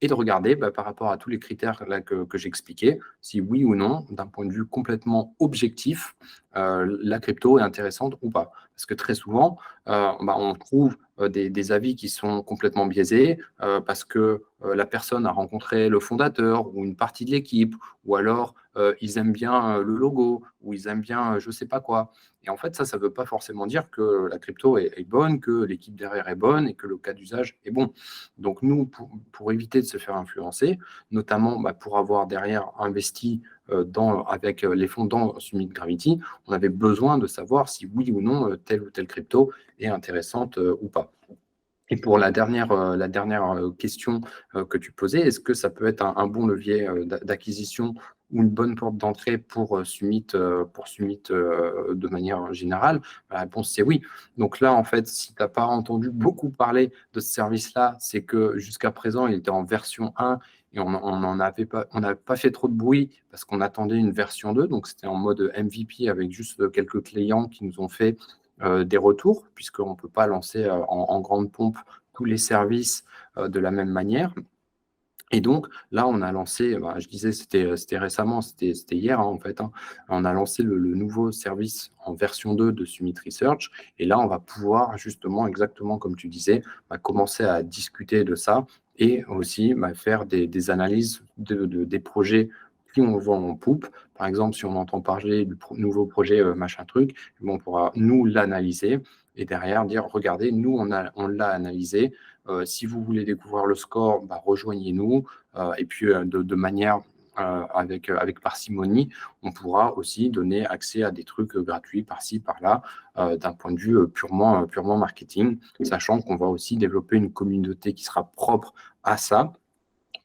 et de regarder par rapport à tous les critères là, que j'expliquais, si oui ou non, d'un point de vue complètement objectif, la crypto est intéressante ou pas. Parce que très souvent, on trouve des avis qui sont complètement biaisés parce que la personne a rencontré le fondateur ou une partie de l'équipe, ou alors ils aiment bien le logo, ou ils aiment bien je ne sais pas quoi. Et en fait, ça ne veut pas forcément dire que la crypto est bonne, que l'équipe derrière est bonne et que le cas d'usage est bon. Donc nous, pour éviter de se faire influencer, notamment pour avoir derrière investi avec les fonds dans Summit Gravity, on avait besoin de savoir si oui ou non telle ou telle crypto est intéressante ou pas. Et pour la dernière question que tu posais, est-ce que ça peut être un bon levier d'acquisition ou une bonne porte d'entrée pour Summit, de manière générale? La réponse, c'est oui. Donc là, en fait, si tu n'as pas entendu beaucoup parler de ce service-là, c'est que jusqu'à présent, il était en version 1 et on n'avait pas fait trop de bruit parce qu'on attendait une version 2. Donc, c'était en mode MVP avec juste quelques clients qui nous ont fait des retours, puisqu'on ne peut pas lancer en grande pompe tous les services de la même manière. Et donc, là, on a lancé, je disais, c'était récemment, c'était hier en fait, on a lancé le nouveau service en version 2 de Summit Research. Et là, on va pouvoir justement, exactement comme tu disais, commencer à discuter de ça et aussi faire des analyses des projets qui on voit en poupe. Par exemple, si on entend parler du nouveau projet machin truc, on pourra nous l'analyser et derrière dire, regardez, nous, on l'a analysé. Si vous voulez découvrir le score, rejoignez-nous. Et puis, de manière avec parcimonie, on pourra aussi donner accès à des trucs gratuits par-ci, par-là, d'un point de vue purement marketing, sachant qu'on va aussi développer une communauté qui sera propre à ça,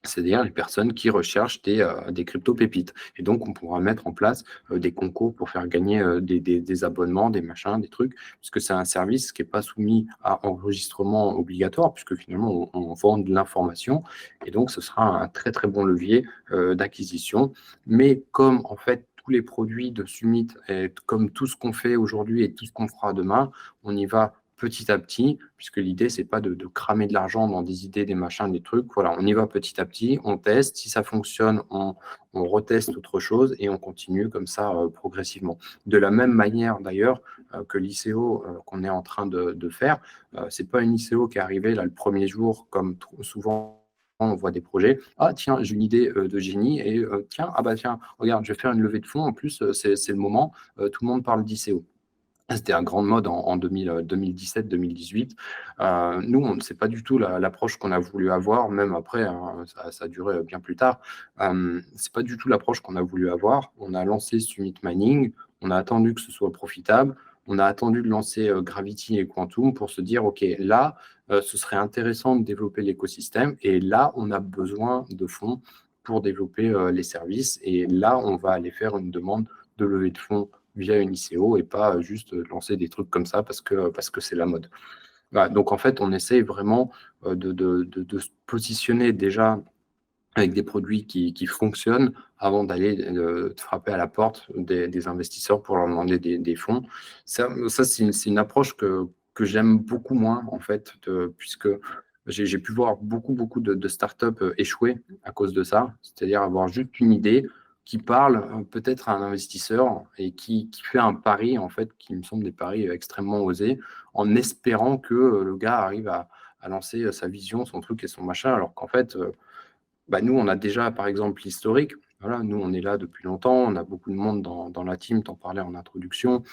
c'est-à-dire les personnes qui recherchent des crypto-pépites. Et donc, on pourra mettre en place des concours pour faire gagner des abonnements, des machins, des trucs, puisque c'est un service qui n'est pas soumis à enregistrement obligatoire, puisque finalement, on vend de l'information. Et donc, ce sera un très, très bon levier d'acquisition. Mais comme, en fait, tous les produits de Summit, et comme tout ce qu'on fait aujourd'hui et tout ce qu'on fera demain, on y va petit à petit, puisque l'idée, c'est pas de cramer de l'argent dans des idées, des machins, des trucs. Voilà, on y va petit à petit, on teste. Si ça fonctionne, on reteste autre chose et on continue comme ça progressivement. De la même manière, d'ailleurs, que l'ICO qu'on est en train de faire, c'est pas une ICO qui est arrivée là le premier jour, comme souvent on voit des projets. Ah tiens, j'ai une idée de génie et tiens, regarde, je vais faire une levée de fonds. En plus, c'est le moment. Tout le monde parle d'ICO. C'était à grande mode en 2017-2018. Nous, c'est pas du tout l'approche qu'on a voulu avoir, même après, hein, ça a duré bien plus tard. C'est pas du tout l'approche qu'on a voulu avoir. On a lancé Summit Mining, on a attendu que ce soit profitable, on a attendu de lancer Gravity et Quantum pour se dire, OK, là, ce serait intéressant de développer l'écosystème et là, on a besoin de fonds pour développer les services et là, on va aller faire une demande de levée de fonds via une ICO et pas juste lancer des trucs comme ça parce que c'est la mode. Voilà, donc en fait, on essaye vraiment de se positionner déjà avec des produits qui fonctionnent avant d'aller frapper à la porte des investisseurs pour leur demander des fonds. Ça c'est une approche que j'aime beaucoup moins, en fait, puisque j'ai pu voir beaucoup de startups échouer à cause de ça, c'est-à-dire avoir juste une idée qui parle peut-être à un investisseur et qui fait un pari, en fait, qui me semble des paris extrêmement osés, en espérant que le gars arrive à lancer sa vision, son truc et son machin, alors qu'en fait, bah, nous, on a déjà, par exemple, l'historique. Voilà, nous, on est là depuis longtemps, on a beaucoup de monde dans la team, t'en parlais en introduction.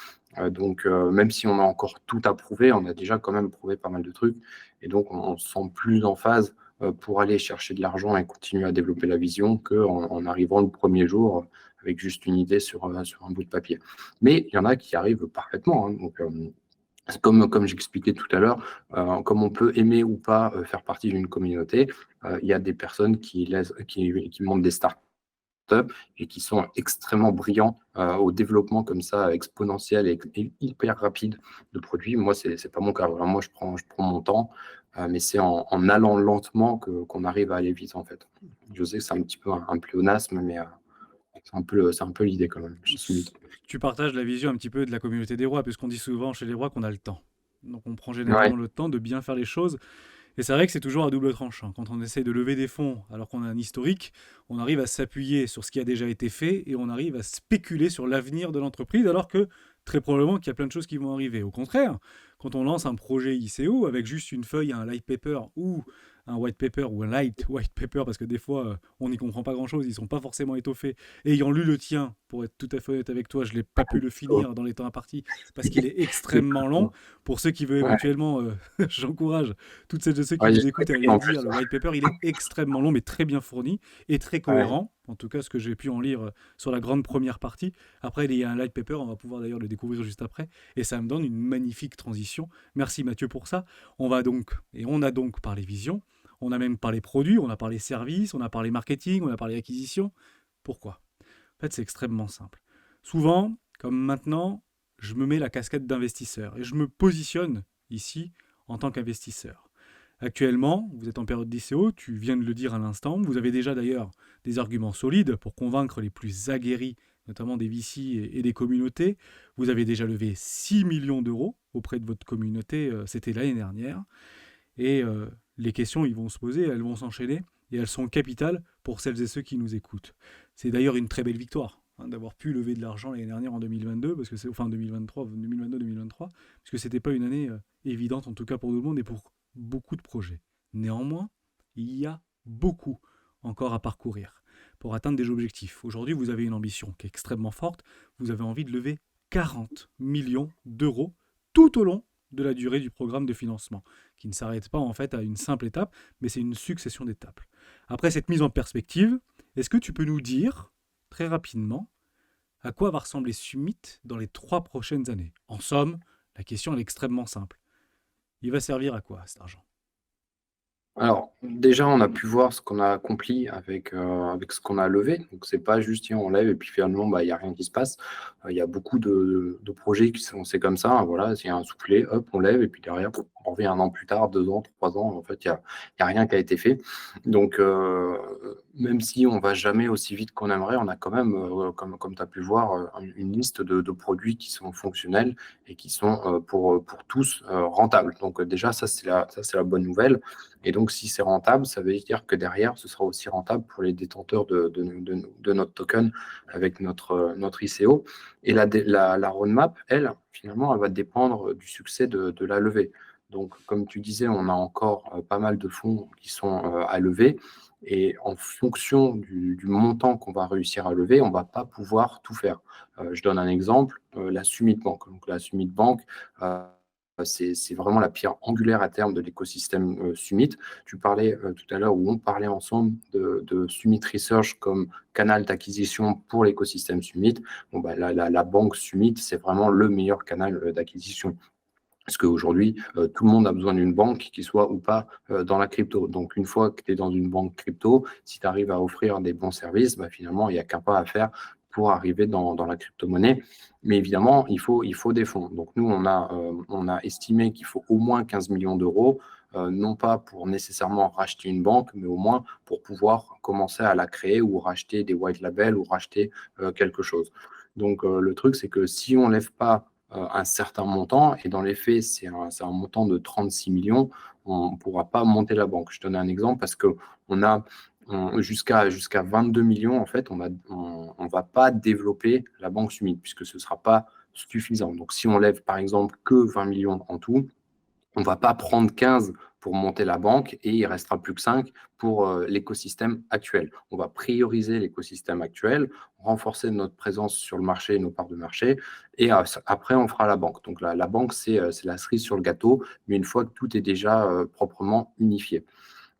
Donc, même si on a encore tout à prouver, on a déjà quand même prouvé pas mal de trucs. Et donc, on se sent plus en phase pour aller chercher de l'argent et continuer à développer la vision qu'en arrivant le premier jour avec juste une idée sur un bout de papier. Mais il y en a qui arrivent parfaitement, hein. Donc, comme j'expliquais tout à l'heure, comme on peut aimer ou pas faire partie d'une communauté, il y a des personnes qui montent des startups et qui sont extrêmement brillants au développement comme ça, exponentiel et hyper rapide de produits. Moi, c'est pas mon cas. Voilà, moi, je prends mon temps, mais c'est en allant lentement qu'on arrive à aller vite, en fait. Je sais que c'est un petit peu un pléonasme, mais c'est un peu l'idée quand même. Je suis Tu partages la vision un petit peu de la communauté des rois, puisqu'on dit souvent chez les rois qu'on a le temps. Donc on prend Ouais, généralement le temps de bien faire les choses. Et c'est vrai que c'est toujours à double tranchant. Quand on essaye de lever des fonds alors qu'on a un historique, on arrive à s'appuyer sur ce qui a déjà été fait et on arrive à spéculer sur l'avenir de l'entreprise alors que très probablement qu'il y a plein de choses qui vont arriver. Au contraire, quand on lance un projet ICO avec juste une feuille, un light paper ou un white paper ou un light white paper, parce que des fois on n'y comprend pas grand-chose, ils ne sont pas forcément étoffés. Et ayant lu le tien, pour être tout à fait honnête avec toi, je ne l'ai pas pu le finir dans les temps impartis parce qu'il est extrêmement long. Pour ceux qui veulent ouais. éventuellement, j'encourage toutes celles et ceux qui Ouais, j'ai nous pas écoutent à écrit aller en lire. plus. Le white paper, il est extrêmement long, mais très bien fourni et très Ouais. cohérent. En tout cas, ce que j'ai pu en lire sur la grande première partie. Après, il y a un light paper, on va pouvoir d'ailleurs le découvrir juste après. Et ça me donne une magnifique transition. Merci Mathieu pour ça. On a donc parlé vision, on a même parlé produits, on a parlé services, on a parlé marketing, on a parlé acquisition. Pourquoi? En fait, c'est extrêmement simple. Souvent, comme maintenant, je me mets la casquette d'investisseur et je me positionne ici en tant qu'investisseur. Actuellement, vous êtes en période d'ICO, tu viens de le dire à l'instant, vous avez déjà d'ailleurs des arguments solides pour convaincre les plus aguerris, notamment des VC et des communautés. Vous avez déjà levé 6 millions d'euros auprès de votre communauté, c'était l'année dernière. Et les questions, ils vont se poser, elles vont s'enchaîner, et elles sont capitales pour celles et ceux qui nous écoutent. C'est d'ailleurs une très belle victoire hein, d'avoir pu lever de l'argent l'année dernière en 2022, parce que c'est enfin 2023, 2022-2023, parce que c'était pas une année évidente en tout cas pour tout le monde et pour beaucoup de projets. Néanmoins, il y a beaucoup encore à parcourir pour atteindre des objectifs. Aujourd'hui, vous avez une ambition qui est extrêmement forte. Vous avez envie de lever 40 millions d'euros tout au long de la durée du programme de financement, qui ne s'arrête pas en fait à une simple étape, mais c'est une succession d'étapes. Après cette mise en perspective, est-ce que tu peux nous dire très rapidement à quoi va ressembler Summit dans les 3 prochaines années? En somme, la question est extrêmement simple. Il va servir à quoi cet argent? Alors, déjà, on a pu voir ce qu'on a accompli avec ce qu'on a levé. Donc, c'est pas juste, tiens, on lève et puis finalement, bah, il n'y a rien qui se passe. Il y a beaucoup de projets qui sont, c'est comme ça, hein, voilà, c'est un soufflet, hop, on lève et puis derrière, on revient un an plus tard, 2 ans, 3 ans, en fait, il y a rien qui a été fait. Donc, même si on va jamais aussi vite qu'on aimerait, on a quand même, comme tu as pu voir, une liste de produits qui sont fonctionnels et qui sont pour tous rentables. Donc, déjà, ça, c'est la bonne nouvelle. Et donc, si c'est rentable, ça veut dire que derrière, ce sera aussi rentable pour les détenteurs de notre token avec notre ICO. Et la roadmap, elle, finalement, elle va dépendre du succès de la levée. Donc, comme tu disais, on a encore pas mal de fonds qui sont à lever. Et en fonction du montant qu'on va réussir à lever, on ne va pas pouvoir tout faire. Je donne un exemple, la Summit Bank. Donc, la Summit Bank, c'est vraiment la pierre angulaire à terme de l'écosystème Summit. Tu parlais tout à l'heure, où on parlait ensemble de Summit Research comme canal d'acquisition pour l'écosystème Summit. Bon, bah, la banque Summit, c'est vraiment le meilleur canal d'acquisition. Parce qu'aujourd'hui, tout le monde a besoin d'une banque qui soit ou pas dans la crypto. Donc, une fois que tu es dans une banque crypto, si tu arrives à offrir des bons services, bah, finalement, il n'y a qu'un pas à faire pour arriver dans la crypto-monnaie. Mais évidemment, il faut des fonds. Donc, nous, on a estimé qu'il faut au moins 15 millions d'euros, non pas pour nécessairement racheter une banque, mais au moins pour pouvoir commencer à la créer ou racheter des white labels ou racheter quelque chose. Donc, le truc, c'est que si on ne lève pas un certain montant, et dans les faits, c'est un montant de 36 millions, on ne pourra pas monter la banque. Je te donne un exemple parce qu'on a jusqu'à 22 millions, en fait, on ne va pas développer la banque Summit puisque ce ne sera pas suffisant. Donc, si on lève par exemple que 20 millions en tout, on ne va pas prendre 15 pour monter la banque et il restera plus que 5 pour l'écosystème actuel. On va prioriser l'écosystème actuel, renforcer notre présence sur le marché, nos parts de marché, et après, on fera la banque. Donc, la banque, c'est la cerise sur le gâteau, mais une fois que tout est déjà proprement unifié.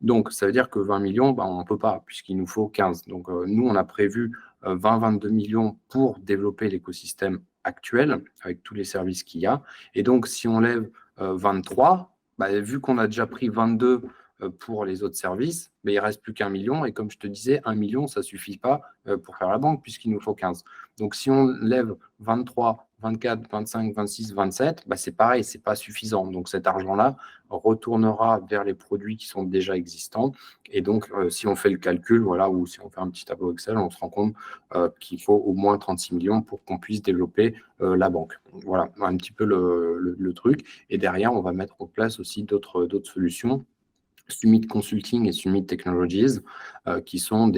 Donc, ça veut dire que 20 millions, bah, on ne peut pas, puisqu'il nous faut 15. Donc, nous, on a prévu 20-22 millions pour développer l'écosystème actuel, avec tous les services qu'il y a. Et donc, si on lève 23, bah, vu qu'on a déjà pris 22 pour les autres services, mais il ne reste plus qu'1 million. Et comme je te disais, 1 million, ça ne suffit pas pour faire la banque, puisqu'il nous faut 15. Donc, si on lève 23, 24, 25, 26, 27, bah, c'est pareil, ce n'est pas suffisant. Donc, cet argent-là retournera vers les produits qui sont déjà existants. Et donc, si on fait le calcul, voilà, ou si on fait un petit tableau Excel, on se rend compte qu'il faut au moins 36 millions pour qu'on puisse développer la banque. Voilà, un petit peu le truc. Et derrière, on va mettre en place aussi d'autres solutions. Summit Consulting et Summit Technologies, qui sont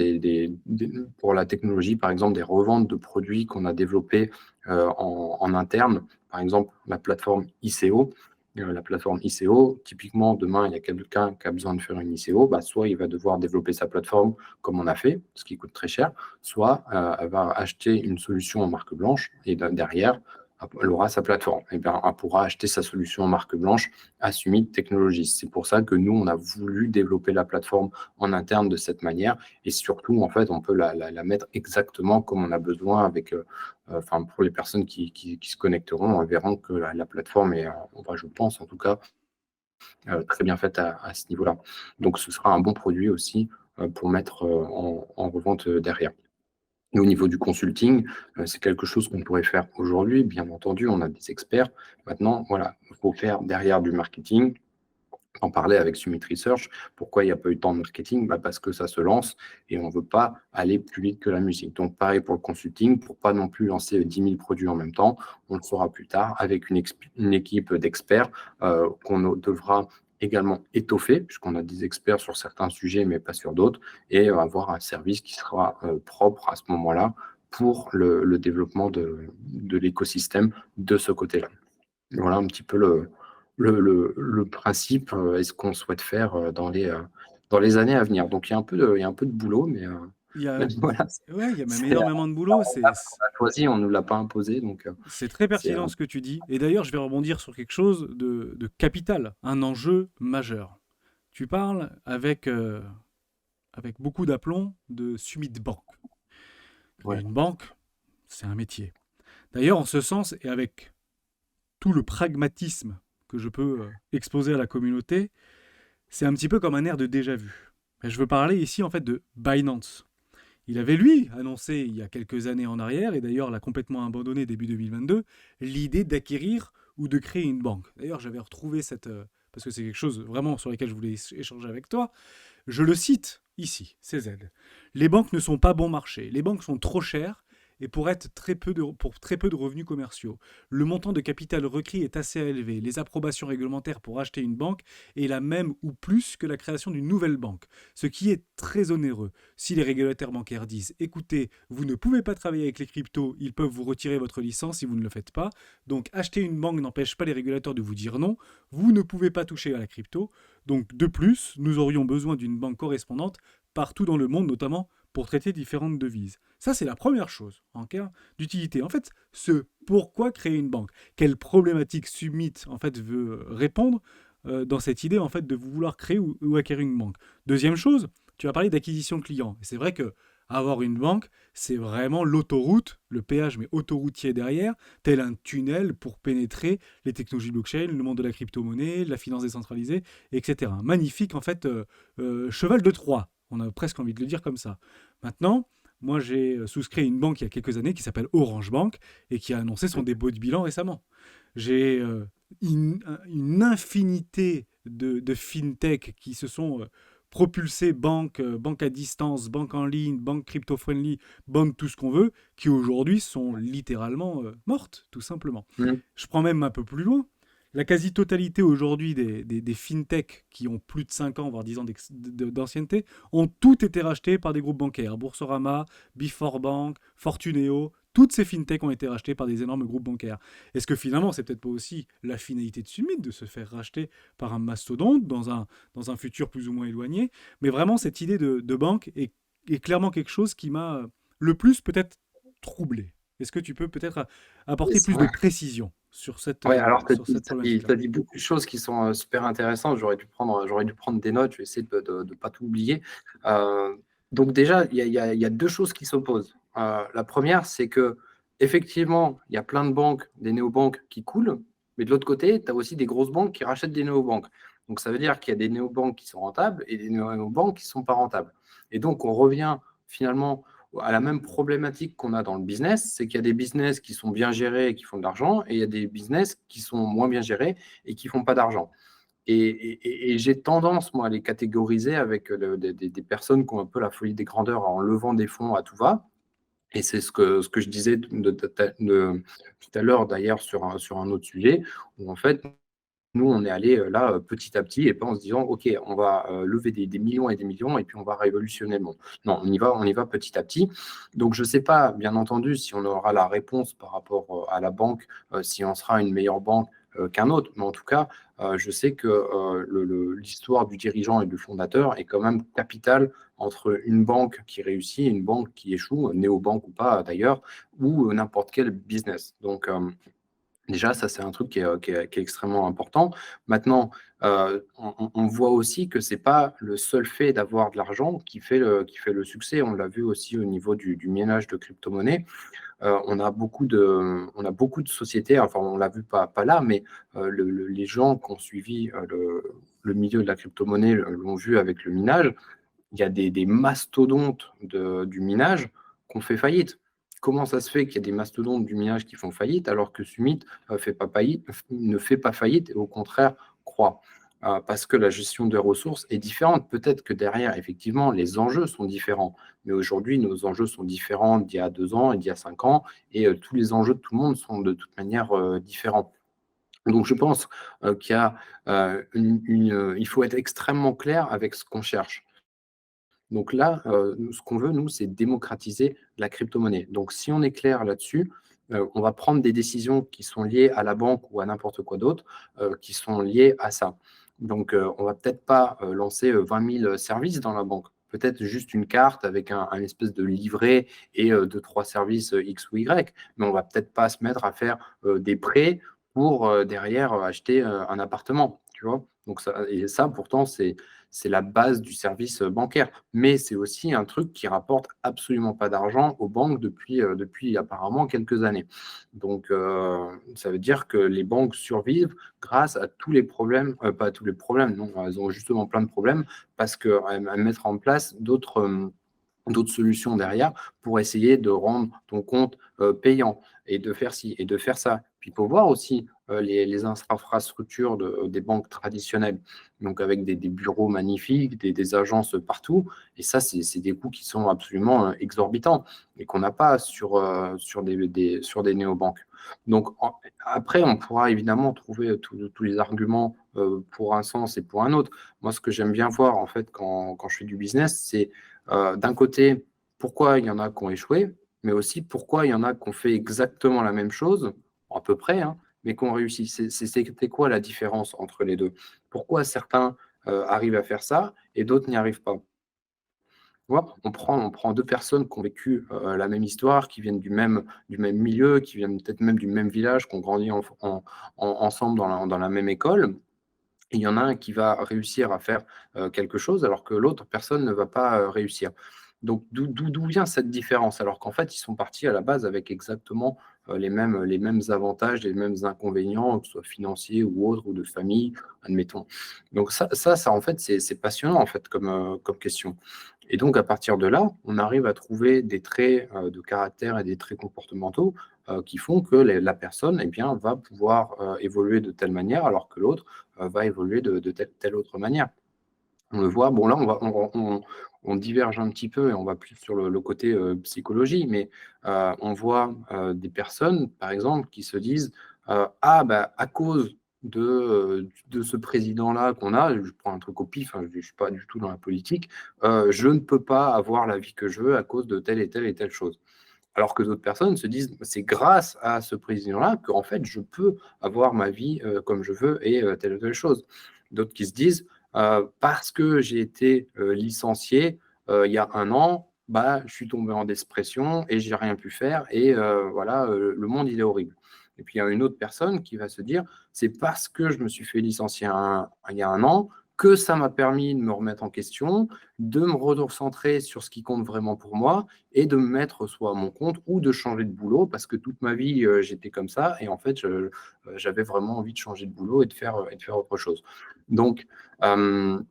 pour la technologie, par exemple, des reventes de produits qu'on a développés en interne. Par exemple, la plateforme ICO. La plateforme ICO, typiquement, demain, il y a quelqu'un qui a besoin de faire une ICO, bah, soit il va devoir développer sa plateforme comme on a fait, ce qui coûte très cher, soit elle va acheter une solution en marque blanche et derrière, elle aura sa plateforme. Et bien, elle pourra acheter sa solution en marque blanche à Summit Technologies. C'est pour ça que nous, on a voulu développer la plateforme en interne de cette manière. Et surtout, en fait, on peut la mettre exactement comme on a besoin avec, pour les personnes qui se connecteront, verront que la plateforme est, je pense en tout cas, très bien faite à ce niveau-là. Donc, ce sera un bon produit aussi pour mettre en revente derrière. Et au niveau du consulting, c'est quelque chose qu'on pourrait faire aujourd'hui. Bien entendu, on a des experts. Maintenant, voilà, il faut faire derrière du marketing. En parler avec Summit Research. Pourquoi il n'y a pas eu tant de marketing? Parce que ça se lance et on ne veut pas aller plus vite que la musique. Donc, pareil pour le consulting, pour ne pas non plus lancer 10 000 produits en même temps. On le fera plus tard avec une équipe d'experts qu'on devra également étoffer, puisqu'on a des experts sur certains sujets, mais pas sur d'autres, et avoir un service qui sera propre à ce moment-là pour le développement de l'écosystème de ce côté-là. Voilà un petit peu le principe et ce qu'on souhaite faire dans les années à venir. Donc, il y a un peu de boulot, mais Il y a, voilà, ouais, il y a même c'est énormément de boulot. on a choisi, on ne nous l'a pas imposé. Donc, C'est très c'est pertinent ce que tu dis. Et d'ailleurs, je vais rebondir sur quelque chose de capital, un enjeu majeur. Tu parles avec beaucoup d'aplomb de Summit Bank. ouais. Une banque, c'est un métier. D'ailleurs, en ce sens, et avec tout le pragmatisme que je peux exposer à la communauté, c'est un petit peu comme un air de déjà-vu. Et je veux parler ici en fait de Binance. Il avait, lui, annoncé il y a quelques années en arrière, et d'ailleurs l'a complètement abandonné début 2022, l'idée d'acquérir ou de créer une banque. D'ailleurs, j'avais retrouvé parce que c'est quelque chose vraiment sur lequel je voulais échanger avec toi. Je le cite ici, CZ. Les banques ne sont pas bon marché. Les banques sont trop chères et pour très peu de revenus commerciaux. Le montant de capital requis est assez élevé. Les approbations réglementaires pour acheter une banque est la même ou plus que la création d'une nouvelle banque, ce qui est très onéreux. Si les régulateurs bancaires disent écoutez, vous ne pouvez pas travailler avec les cryptos, ils peuvent vous retirer votre licence si vous ne le faites pas. Donc acheter une banque n'empêche pas les régulateurs de vous dire non, vous ne pouvez pas toucher à la crypto. Donc de plus, nous aurions besoin d'une banque correspondante partout dans le monde, notamment pour traiter différentes devises. Ça, c'est la première chose en cas d'utilité. En fait, pourquoi créer une banque? Quelle problématique Summit en fait veut répondre dans cette idée en fait de vouloir créer ou acquérir une banque? Deuxième chose, tu as parlé d'acquisition client. Et c'est vrai que avoir une banque, c'est vraiment l'autoroute, le péage mais autoroutier derrière, tel un tunnel pour pénétrer les technologies blockchain, le monde de la crypto-monnaie, la finance décentralisée, etc. Magnifique en fait cheval de Troie. On a presque envie de le dire comme ça. Maintenant, moi j'ai souscrit une banque il y a quelques années qui s'appelle Orange Bank et qui a annoncé son dépôt de bilan récemment. J'ai une infinité de fintech qui se sont propulsées banque à distance, banque en ligne, banque crypto-friendly, banque tout ce qu'on veut, qui aujourd'hui sont littéralement mortes, tout simplement. Mm. Je prends même un peu plus loin. La quasi-totalité aujourd'hui des fintech qui ont plus de 5 ans, voire 10 ans d'ancienneté, ont toutes été rachetées par des groupes bancaires. Boursorama, Before Bank, Fortuneo, toutes ces fintechs ont été rachetées par des énormes groupes bancaires. Est-ce que finalement, c'est peut-être pas aussi la finalité de Summit de se faire racheter par un mastodonte dans un futur plus ou moins éloigné? Mais vraiment, cette idée de banque est clairement quelque chose qui m'a le plus peut-être troublé. Est-ce que tu peux peut-être apporter plus de précision Ouais, alors sur cette tu problématique-là? as dit beaucoup de choses qui sont super intéressantes. J'aurais dû prendre des notes, je vais essayer de ne pas tout oublier. Euh, donc déjà, il y a deux choses qui s'opposent. La première, c'est que effectivement, il y a plein de banques, des néobanques qui coulent, mais de l'autre côté, tu as aussi des grosses banques qui rachètent des néobanques. Donc ça veut dire qu'il y a des néobanques qui sont rentables et des néobanques qui ne sont pas rentables. Et donc on revient finalement à la même problématique qu'on a dans le business, c'est qu'il y a des business qui sont bien gérés et qui font de l'argent, et il y a des business qui sont moins bien gérés et qui font pas d'argent. Et j'ai tendance, moi, à les catégoriser avec des personnes qui ont un peu la folie des grandeurs en levant des fonds à tout va. Et c'est ce que je disais tout à l'heure, d'ailleurs, sur un autre sujet, où en fait, nous, on est allé là petit à petit et pas en se disant, OK, on va lever des millions et des millions et puis on va révolutionner le monde. Non, on y va petit à petit. Donc, je ne sais pas, bien entendu, si on aura la réponse par rapport à la banque, si on sera une meilleure banque qu'un autre. Mais en tout cas, je sais que l'histoire du dirigeant et du fondateur est quand même capitale entre une banque qui réussit et une banque qui échoue, néobanque ou pas d'ailleurs, ou n'importe quel business. Donc, déjà, ça, c'est un truc qui est extrêmement important. Maintenant, on voit aussi que ce n'est pas le seul fait d'avoir de l'argent qui fait le succès. On l'a vu aussi au niveau du minage de crypto-monnaies. On a beaucoup de sociétés, enfin, on l'a vu pas là, mais les gens qui ont suivi le milieu de la crypto-monnaie l'ont vu avec le minage. Il y a des mastodontes du minage qui ont fait faillite. Comment ça se fait qu'il y a des mastodontes du minage qui font faillite alors que Summit ne fait pas faillite et au contraire croît? Parce que la gestion des ressources est différente. Peut-être que derrière, effectivement, les enjeux sont différents. Mais aujourd'hui, nos enjeux sont différents d'il y a 2 ans et d'il y a 5 ans. Et tous les enjeux de tout le monde sont de toute manière différents. Donc, je pense qu'il y a il faut être extrêmement clair avec ce qu'on cherche. Donc là, ce qu'on veut, nous, c'est démocratiser la crypto-monnaie. Donc, si on est clair là-dessus, on va prendre des décisions qui sont liées à la banque ou à n'importe quoi d'autre, qui sont liées à ça. Donc, on va peut-être pas lancer 20 000 services dans la banque. Peut-être juste une carte avec un espèce de livret et 2, 3 services X ou Y. Mais on va peut-être pas se mettre à faire des prêts pour derrière acheter un appartement. Tu vois? Donc ça, pourtant, c'est la base du service bancaire. Mais c'est aussi un truc qui rapporte absolument pas d'argent aux banques depuis apparemment quelques années. Donc, ça veut dire que les banques survivent grâce à tous les problèmes, pas à tous les problèmes, non, elles ont justement plein de problèmes parce qu'elles mettent en place d'autres solutions derrière pour essayer de rendre ton compte payant et de faire ci et de faire ça. Puis il faut voir aussi les infrastructures des banques traditionnelles, donc avec des bureaux magnifiques, des agences partout. Et ça, c'est des coûts qui sont absolument exorbitants et qu'on n'a pas sur sur des néobanques. Donc après, on pourra évidemment trouver tous les arguments pour un sens et pour un autre. Moi, ce que j'aime bien voir en fait quand je fais du business, c'est d'un côté, pourquoi il y en a qui ont échoué, mais aussi pourquoi il y en a qui ont fait exactement la même chose, à peu près, hein, mais qui ont réussi. C'était quoi la différence entre les deux? Pourquoi certains arrivent à faire ça et d'autres n'y arrivent pas? Tu vois, on prend deux personnes qui ont vécu la même histoire, qui viennent du même milieu, qui viennent peut-être même du même village, qui ont grandi ensemble dans la même école. Et il y en a un qui va réussir à faire quelque chose alors que l'autre personne ne va pas réussir. Donc d'où vient cette différence? Alors qu'en fait, ils sont partis à la base avec exactement les mêmes avantages, les mêmes inconvénients, que ce soit financiers ou autres, ou de famille, admettons. Donc ça en fait, c'est passionnant en fait comme question. Et donc à partir de là, on arrive à trouver des traits de caractère et des traits comportementaux qui font que la personne eh bien, va pouvoir évoluer de telle manière alors que l'autre va évoluer de telle autre manière. On le voit, bon là on diverge un petit peu et on va plus sur le côté psychologie, mais on voit des personnes, par exemple, qui se disent ah bah à cause de ce président-là qu'on a, je prends un truc au pif, hein, je ne suis pas du tout dans la politique, je ne peux pas avoir la vie que je veux à cause de telle et telle chose. Alors que d'autres personnes se disent: «C'est grâce à ce président-là qu'en fait je peux avoir ma vie, comme je veux et telle ou telle chose». D'autres qui se disent: «Parce que j'ai été, licencié, il y a un an, bah, je suis tombé en dépression et j'ai rien pu faire et voilà, le monde il est horrible». Et puis il y a une autre personne qui va se dire: «C'est parce que je me suis fait licencier il y a un an que ça m'a permis de me remettre en question, de me recentrer sur ce qui compte vraiment pour moi et de me mettre soit à mon compte ou de changer de boulot parce que toute ma vie, j'étais comme ça et en fait, j'avais vraiment envie de changer de boulot et de faire autre chose. Donc, je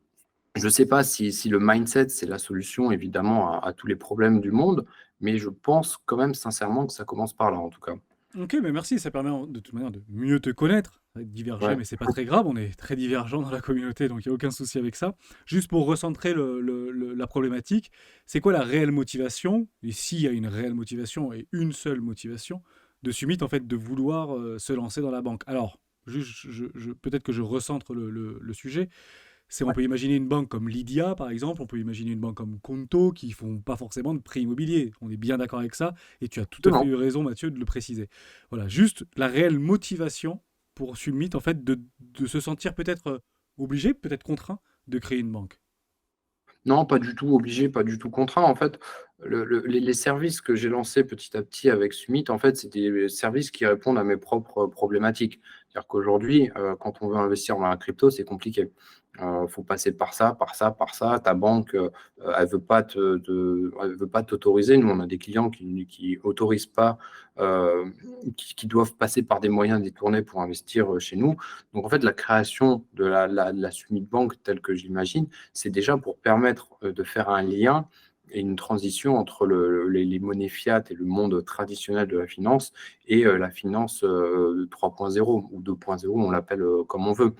ne sais pas si le mindset, c'est la solution évidemment à tous les problèmes du monde, mais je pense quand même sincèrement que ça commence par là, en tout cas. Ok, mais merci, ça permet de toute manière de mieux te connaître, diverger, Ouais. mais c'est pas très grave, on est très divergents dans la communauté, donc il n'y a aucun souci avec ça. Juste pour recentrer la problématique, c'est quoi la réelle motivation, et s'il y a une réelle motivation et une seule motivation, de Summit, en fait, de vouloir se lancer dans la banque. Alors, peut-être que je recentre le sujet. On peut imaginer une banque comme Lydia, par exemple, on peut imaginer une banque comme Conto, qui font pas forcément de prêt immobilier. On est bien d'accord avec ça, et tu as tout à fait Exactement. eu raison, Mathieu, de le préciser. Voilà, juste la réelle motivation pour Summit, en fait, de se sentir peut-être obligé, peut-être contraint, de créer une banque. Non, pas du tout obligé, pas du tout contraint. En fait, les services que j'ai lancés petit à petit avec Summit, en fait, c'est des services qui répondent à mes propres problématiques. C'est-à-dire qu'aujourd'hui, quand on veut investir dans la crypto, c'est compliqué. Faut passer par ça, par ça, par ça. Ta banque, elle veut pas elle veut pas t'autoriser. Nous, on a des clients qui autorisent pas, euh, qui doivent passer par des moyens détournés pour investir chez nous. Donc, en fait, la création de la Summit Bank, telle que j'imagine, c'est déjà pour permettre de faire un lien et une transition entre les monnaies fiat et le monde traditionnel de la finance et la finance 3.0 ou 2.0, on l'appelle comme on veut.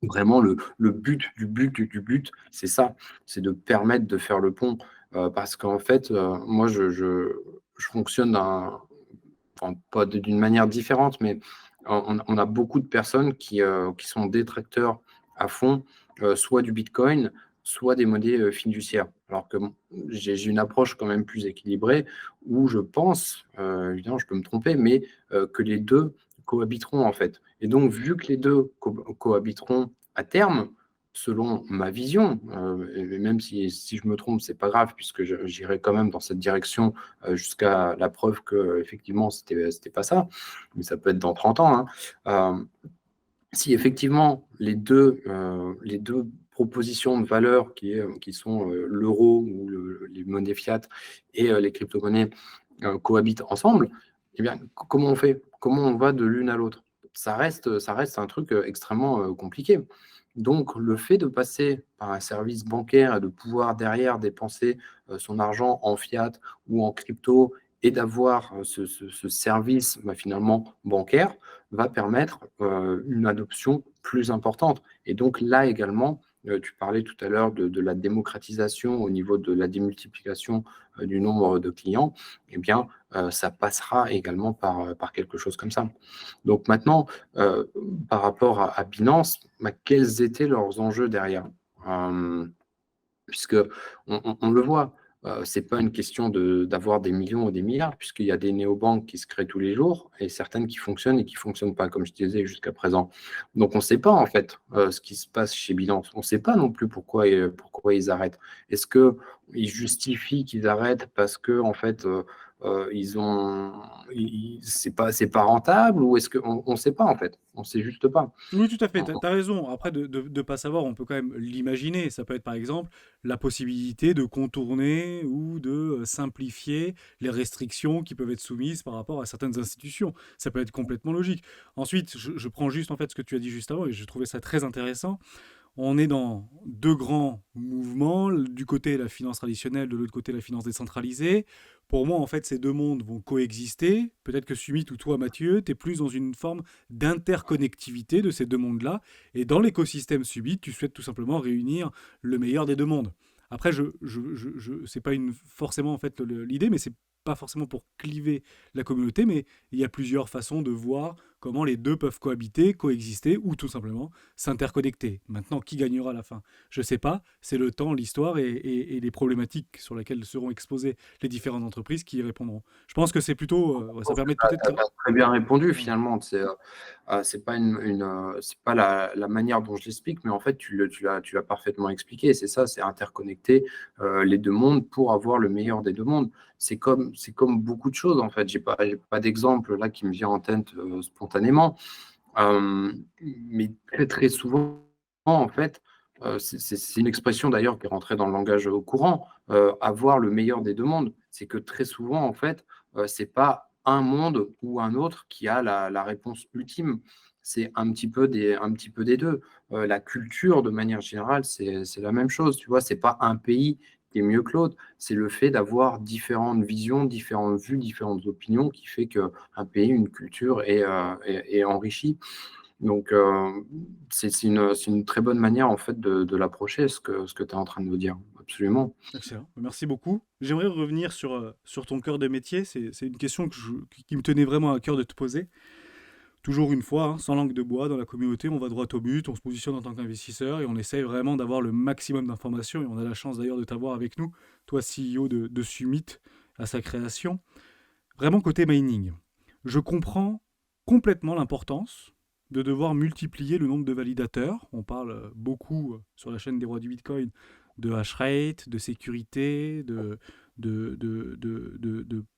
Vraiment, le but du but, c'est ça, c'est de permettre de faire le pont. Parce qu'en fait, moi, je fonctionne enfin, pas d'une manière différente, mais on a beaucoup de personnes qui sont détracteurs à fond, soit du Bitcoin, soit des monnaies fiduciaires. Alors que bon, j'ai une approche quand même plus équilibrée où je pense, évidemment, je peux me tromper, mais que les deux cohabiteront en fait. Et donc, vu que les deux cohabiteront à terme, selon ma vision, et même si je me trompe, c'est pas grave, puisque j'irai quand même dans cette direction jusqu'à la preuve que effectivement c'était pas ça, mais ça peut être dans 30 ans, hein. Si effectivement les deux propositions de valeur qui sont l'euro ou les monnaies fiat et les crypto-monnaies cohabitent ensemble, eh bien, comment on fait? Comment on va de l'une à l'autre? Ça reste un truc extrêmement compliqué. Donc, le fait de passer par un service bancaire et de pouvoir derrière dépenser son argent en fiat ou en crypto et d'avoir ce service finalement bancaire va permettre une adoption plus importante. Et donc là également, tu parlais tout à l'heure de la démocratisation au niveau de la démultiplication du nombre de clients, eh bien, ça passera également par quelque chose comme ça. Donc maintenant, euh, par rapport à Binance, quels étaient leurs enjeux derrière? Puisque on le voit, c'est pas une question d'avoir des millions ou des milliards, puisqu'il y a des néobanques qui se créent tous les jours et certaines qui fonctionnent et qui fonctionnent pas, comme je te disais jusqu'à présent. Donc on ne sait pas en fait ce qui se passe chez Binance. On ne sait pas non plus pourquoi ils arrêtent. Est-ce qu'ils justifient qu'ils arrêtent parce que en fait c'est pas rentable, ou est-ce qu'on ne sait pas en fait, on ne sait juste pas. Oui, tout à fait, tu as raison. Après, de pas savoir, on peut quand même l'imaginer. Ça peut être par exemple la possibilité de contourner ou de simplifier les restrictions qui peuvent être soumises par rapport à certaines institutions. Ça peut être complètement logique. Ensuite, je prends juste en fait ce que tu as dit juste avant et je trouvais ça très intéressant. On est dans deux grands mouvements, du côté la finance traditionnelle, de l'autre côté la finance décentralisée. Pour moi, en fait, ces deux mondes vont coexister. Peut-être que Sumit ou toi, Mathieu, tu es plus dans une forme d'interconnectivité de ces deux mondes-là. Et dans l'écosystème Sumit, tu souhaites tout simplement réunir le meilleur des deux mondes. Après, c'est pas forcément en fait l'idée, mais c'est pas forcément pour cliver la communauté, mais il y a plusieurs façons de voir comment les deux peuvent cohabiter, coexister ou tout simplement s'interconnecter. Maintenant, qui gagnera à la fin? Je ne sais pas. C'est le temps, l'histoire et les problématiques sur lesquelles seront exposées les différentes entreprises qui y répondront. Je pense que c'est plutôt, ça permet peut-être. Tu as très bien répondu Ouais. finalement. C'est pas c'est pas la manière dont je l'explique, mais en fait tu l'as parfaitement expliqué. C'est ça, c'est interconnecter les deux mondes pour avoir le meilleur des deux mondes. C'est comme beaucoup de choses en fait. J'ai pas d'exemple là qui me vient en tête spontanément. Mais très très souvent, en fait, c'est une expression d'ailleurs qui est rentrée dans le langage courant, avoir le meilleur des deux mondes. C'est que très souvent, en fait, c'est pas un monde ou un autre qui a la réponse ultime. C'est un petit peu des deux. La culture, de manière générale, c'est la même chose. Tu vois, c'est pas un pays qui est mieux que l'autre. C'est le fait d'avoir différentes visions, différentes vues, différentes opinions qui fait qu'un pays, une culture est enrichie. Donc, c'est une très bonne manière en fait de l'approcher, ce que tu es en train de nous dire. Absolument. Excellent. Merci beaucoup. J'aimerais revenir sur ton cœur de métier. C'est une question qui me tenait vraiment à cœur de te poser. Toujours une fois, hein, sans langue de bois, dans la communauté, on va droit au but, on se positionne en tant qu'investisseur et on essaye vraiment d'avoir le maximum d'informations. Et on a la chance d'ailleurs de t'avoir avec nous, toi CEO de Summit, à sa création. Vraiment côté mining, je comprends complètement l'importance de devoir multiplier le nombre de validateurs. On parle beaucoup sur la chaîne des rois du Bitcoin de hash rate, de sécurité, de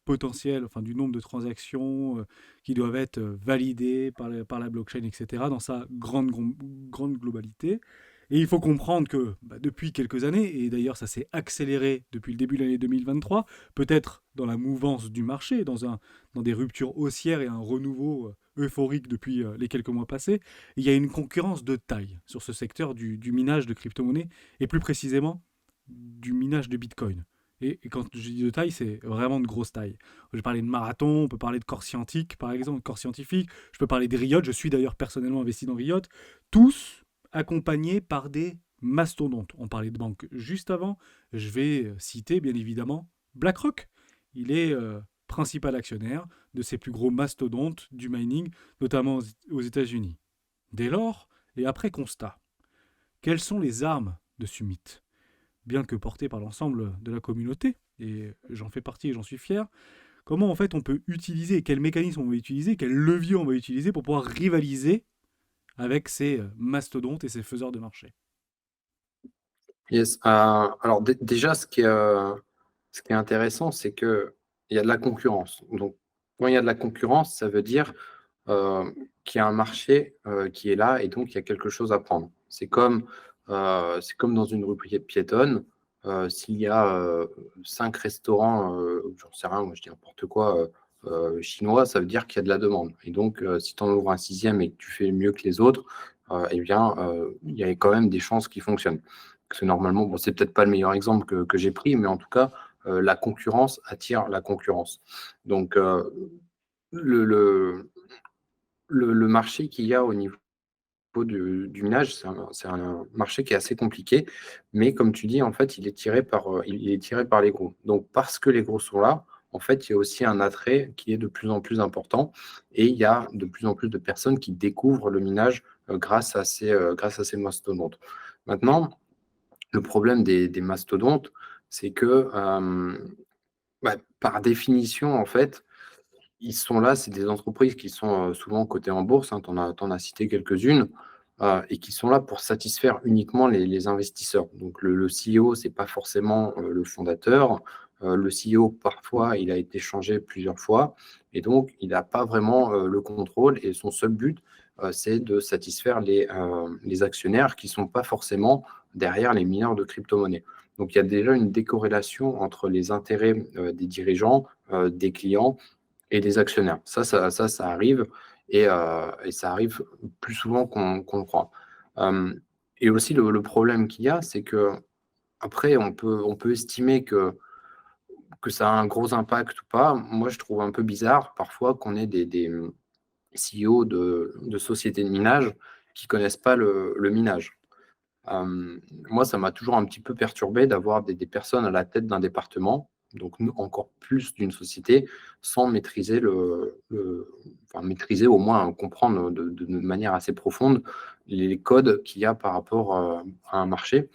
potentiel, enfin du nombre de transactions qui doivent être validées par la blockchain, etc., dans sa grande globalité. Et il faut comprendre que depuis quelques années, et d'ailleurs ça s'est accéléré depuis le début de l'année 2023, peut-être dans la mouvance du marché, dans des ruptures haussières et un renouveau euphorique depuis les quelques mois passés, il y a une concurrence de taille sur ce secteur du minage de crypto-monnaies, et plus précisément du minage de Bitcoin. Et quand je dis de taille, c'est vraiment de grosse taille. Je vais parler de marathon, on peut parler de corps scientifique, par exemple, corps scientifique, je peux parler de Riot, je suis d'ailleurs personnellement investi dans Riot, tous accompagnés par des mastodontes. On parlait de banque juste avant, je vais citer bien évidemment BlackRock. Il est principal actionnaire de ces plus gros mastodontes du mining, notamment aux États-Unis. Dès lors, et après constat, quelles sont les armes de Summit? Bien que portées par l'ensemble de la communauté, et j'en fais partie et j'en suis fier, comment en fait on peut utiliser, quel mécanisme on va utiliser, quel levier on va utiliser pour pouvoir rivaliser avec ces mastodontes et ces faiseurs de marché? Yes. Alors déjà, ce qui est intéressant, c'est qu'il y a de la concurrence. Donc, quand il y a de la concurrence, ça veut dire qu'il y a un marché qui est là et donc il y a quelque chose à prendre. C'est comme dans une rue piétonne. S'il y a 5 restaurants, j'en sais rien, moi je dis n'importe quoi, chinois, ça veut dire qu'il y a de la demande. Et donc, si tu en ouvres un sixième et que tu fais mieux que les autres, eh bien, il y a quand même des chances qui fonctionnent. Parce que normalement, bon, c'est peut-être pas le meilleur exemple que j'ai pris, mais en tout cas, la concurrence attire la concurrence. Donc, le, le, le marché qu'il y a au niveau du minage, c'est un marché qui est assez compliqué, mais comme tu dis, en fait, il est tiré par les gros. Donc, parce que les gros sont là, en fait, il y a aussi un attrait qui est de plus en plus important et il y a de plus en plus de personnes qui découvrent le minage grâce à ces mastodontes. Maintenant, le problème des mastodontes, c'est que par définition, en fait, ils sont là, c'est des entreprises qui sont souvent cotées en bourse, hein, t'en as cité quelques-unes, et qui sont là pour satisfaire uniquement les investisseurs. Donc le CEO, c'est pas forcément le fondateur. Le CEO, parfois, il a été changé plusieurs fois, et donc il n'a pas vraiment le contrôle, et son seul but, c'est de satisfaire les actionnaires qui ne sont pas forcément derrière les mineurs de crypto-monnaies. Donc il y a déjà une décorrélation entre les intérêts des dirigeants, des clients et des actionnaires. Ça arrive et ça arrive plus souvent qu'on le croit. Et aussi, le problème qu'il y a, c'est que après, on peut estimer que ça a un gros impact ou pas. Moi, je trouve un peu bizarre parfois qu'on ait des CEO de sociétés de minage qui connaissent pas le minage. Moi, ça m'a toujours un petit peu perturbé d'avoir des personnes à la tête d'un département, donc encore plus d'une société, sans maîtriser enfin, maîtriser au moins comprendre de manière assez profonde les codes qu'il y a par rapport à un marché.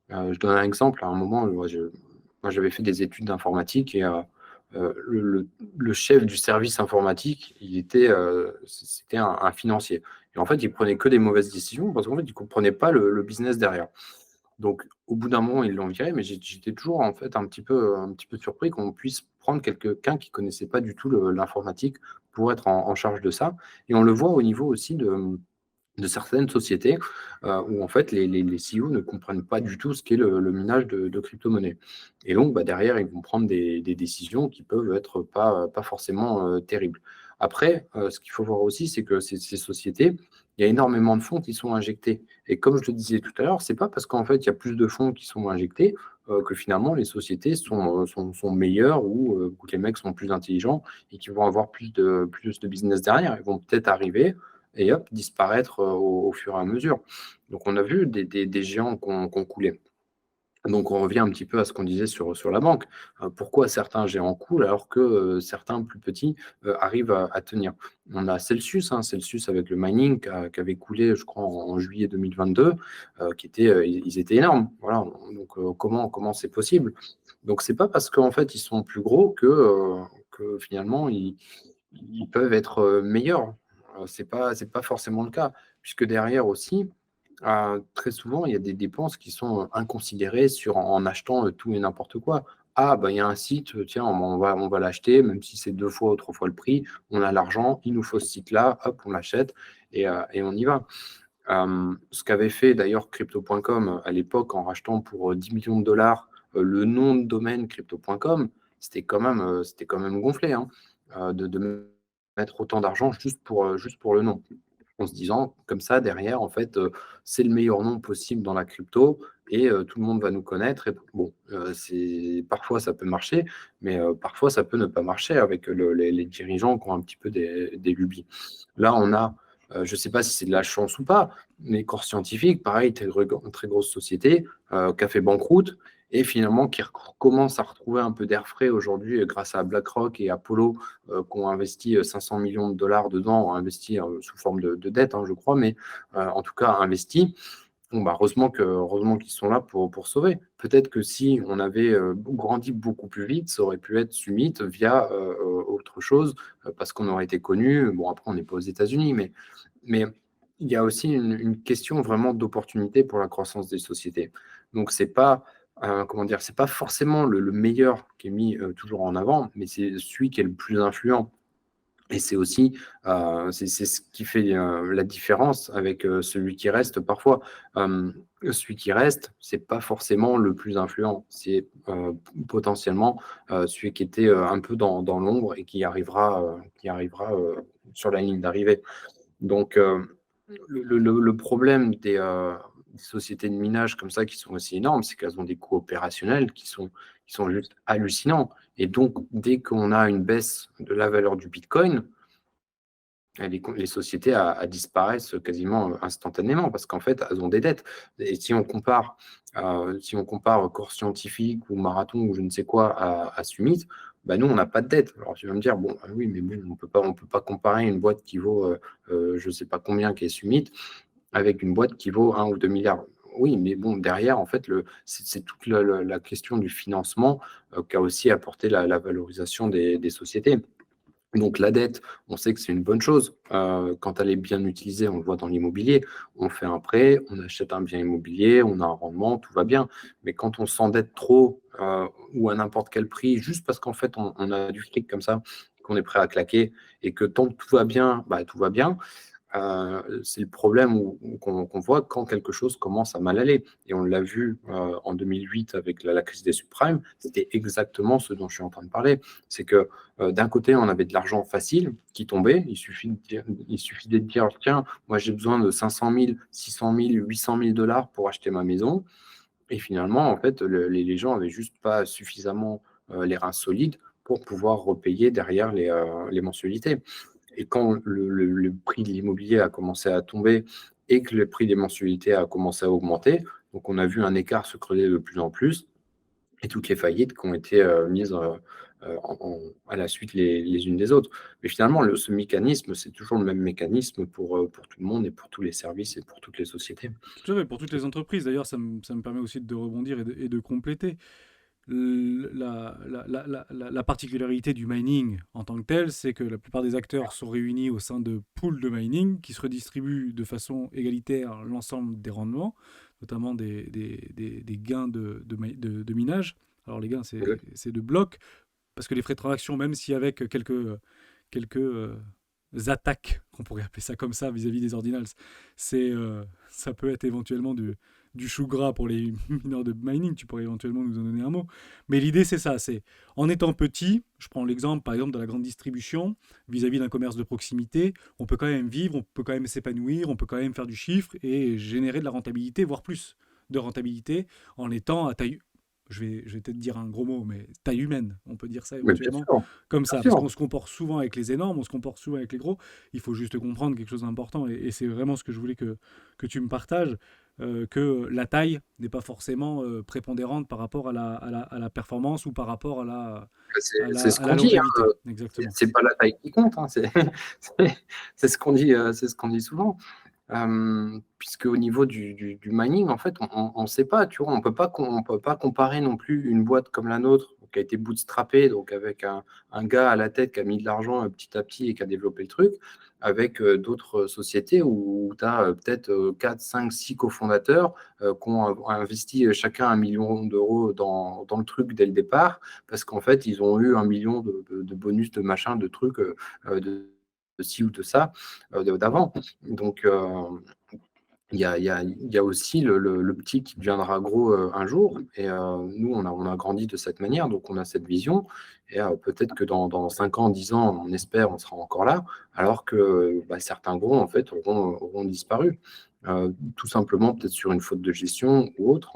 Je donne un exemple. À un moment, moi, j'avais fait des études d'informatique et le chef du service informatique, c'était un financier. Et en fait, il prenait que des mauvaises décisions parce qu'en fait, il ne comprenait pas le business derrière. Donc, au bout d'un moment, ils l'ont viré, mais j'étais toujours en fait un petit peu surpris qu'on puisse prendre quelqu'un qui ne connaissait pas du tout l'informatique pour être en charge de ça. Et on le voit au niveau aussi de certaines sociétés où en fait les CEO ne comprennent pas du tout ce qu'est le minage de crypto-monnaies. Et donc derrière, ils vont prendre des décisions qui peuvent être pas forcément terribles. Après, ce qu'il faut voir aussi, c'est que ces sociétés, il y a énormément de fonds qui sont injectés. Et comme je le disais tout à l'heure, c'est pas parce qu'en fait il y a plus de fonds qui sont injectés que finalement les sociétés sont meilleures ou que les mecs sont plus intelligents et qui vont avoir plus de business derrière. Ils vont peut-être arriver et hop, disparaître au fur et à mesure. Donc on a vu des géants qui ont coulé. Donc on revient un petit peu à ce qu'on disait sur la banque. Pourquoi certains géants coulent alors que certains plus petits arrivent à tenir? On a Celsius, hein, Celsius avec le mining qui avait coulé, je crois, en juillet 2022, ils étaient énormes. Voilà. Donc comment c'est possible? Donc c'est pas parce qu'en fait ils sont plus gros que finalement ils peuvent être meilleurs. C'est pas forcément le cas, puisque derrière aussi, très souvent, il y a des dépenses qui sont inconsidérées en achetant tout et n'importe quoi. Ah, bah, il y a un site, tiens, on va l'acheter, même si c'est 2 fois ou 3 fois le prix. On a l'argent, il nous faut ce site-là, hop, on l'achète et on y va. Ce qu'avait fait d'ailleurs Crypto.com à l'époque en rachetant pour 10 millions de dollars le nom de domaine Crypto.com, c'était quand même gonflé, hein, de mettre autant d'argent juste pour le nom. En se disant, comme ça, derrière, en fait, c'est le meilleur nom possible dans la crypto et tout le monde va nous connaître. Et bon, parfois ça peut marcher, mais parfois ça peut ne pas marcher avec les dirigeants qui ont un petit peu des lubies. Là, on a, je ne sais pas si c'est de la chance ou pas, mais Corps Scientifique, pareil, très grosse société, qui a fait banqueroute et finalement qui commence à retrouver un peu d'air frais aujourd'hui grâce à BlackRock et Apollo qui ont investi 500 millions de dollars dedans, ont investi sous forme de dette, hein, je crois, mais en tout cas investi. Bon, bah, heureusement qu'ils sont là pour sauver. Peut-être que si on avait grandi beaucoup plus vite, ça aurait pu être Summit via autre chose, parce qu'on aurait été connu. Bon, après, on n'est pas aux États-Unis, mais il y a aussi une question vraiment d'opportunité pour la croissance des sociétés. Donc, comment dire, c'est pas forcément le meilleur qui est mis toujours en avant, mais c'est celui qui est le plus influent. Et c'est aussi c'est ce qui fait la différence avec celui qui reste parfois. Celui qui reste, c'est pas forcément le plus influent. C'est potentiellement celui qui était un peu dans l'ombre et qui arrivera sur la ligne d'arrivée. Donc, le problème des sociétés de minage comme ça qui sont aussi énormes, c'est qu'elles ont des coûts opérationnels qui sont juste hallucinants. Et donc, dès qu'on a une baisse de la valeur du Bitcoin, les sociétés disparaissent quasiment instantanément parce qu'en fait, elles ont des dettes. Et si on compare Corps Scientifique ou Marathon ou je ne sais quoi à Summit, bah nous, on n'a pas de dette. Alors tu vas me dire, bon, oui, mais bon, on peut pas comparer une boîte qui vaut je ne sais pas combien qui est Summit avec une boîte qui vaut 1 ou 2 milliards. Oui, mais bon, derrière, en fait, c'est toute la question du financement qui a aussi apporté la valorisation des sociétés. Donc la dette, on sait que c'est une bonne chose. Quand elle est bien utilisée, on le voit dans l'immobilier. On fait un prêt, on achète un bien immobilier, on a un rendement, tout va bien. Mais quand on s'endette trop ou à n'importe quel prix, juste parce qu'en fait on a du fric comme ça, qu'on est prêt à claquer et que tant que tout va bien, bah, tout va bien. C'est le problème qu'on voit quand quelque chose commence à mal aller. Et on l'a vu en 2008 avec la crise des subprimes, c'était exactement ce dont je suis en train de parler. C'est que d'un côté, on avait de l'argent facile qui tombait, il suffisait de dire, tiens, moi j'ai besoin de 500 000, 600 000, 800 000 dollars pour acheter ma maison. Et finalement, en fait, les gens n'avaient juste pas suffisamment les reins solides pour pouvoir repayer derrière les mensualités. Et quand le prix de l'immobilier a commencé à tomber et que le prix des mensualités a commencé à augmenter, donc on a vu un écart se creuser de plus en plus et toutes les faillites qui ont été mises à la suite les unes des autres. Mais finalement, ce mécanisme, c'est toujours le même mécanisme pour tout le monde et pour tous les services et pour toutes les sociétés. Tout à fait, pour toutes les entreprises. D'ailleurs, ça me permet aussi de rebondir et de compléter. La particularité du mining en tant que tel, c'est que la plupart des acteurs sont réunis au sein de pools de mining qui se redistribuent de façon égalitaire l'ensemble des rendements, notamment des gains de minage. Alors les gains, c'est de blocs, parce que les frais de transaction, même si avec quelques attaques, qu'on pourrait appeler ça comme ça, vis-à-vis des ordinals, ça peut être éventuellement du chou gras pour les mineurs de mining, tu pourrais éventuellement nous en donner un mot. Mais l'idée, c'est ça, c'est en étant petit, je prends l'exemple par exemple de la grande distribution, vis-à-vis d'un commerce de proximité, on peut quand même vivre, on peut quand même s'épanouir, on peut quand même faire du chiffre et générer de la rentabilité, voire plus de rentabilité, en étant à taille, je vais peut-être dire un gros mot, mais taille humaine, on peut dire ça Mais bien éventuellement sûr, comme bien ça, parce sûr. qu'on se comporte souvent avec les énormes, on se comporte souvent avec les gros. Il faut juste comprendre quelque chose d'important, et c'est vraiment ce que je voulais que tu me partages, que la taille n'est pas forcément prépondérante par rapport à la performance ou par rapport C'est ce à la qu'on dit, longévité. hein. Exactement. C'est pas la taille qui compte, hein. C'est c'est ce qu'on dit, c'est ce qu'on dit souvent. Puisque au niveau du mining, en fait, on sait pas, tu vois, on peut pas comparer non plus une boîte comme la nôtre, qui a été bootstrappée, donc avec un gars à la tête qui a mis de l'argent petit à petit et qui a développé le truc, avec d'autres sociétés où tu as peut-être 4, 5, 6 cofondateurs qui ont investi chacun 1 million d'euros dans le truc dès le départ, parce qu'en fait, ils ont eu 1 million de bonus, de machin, de trucs, de ci ou de ça, d'avant. Donc, il y a aussi le petit qui deviendra gros un jour. Et nous, on a grandi de cette manière, donc on a cette vision. Et peut-être que dans 5 ans, 10 ans, on espère, on sera encore là, alors que bah, certains gros, en fait, auront disparu. Tout simplement, peut-être sur une faute de gestion ou autre.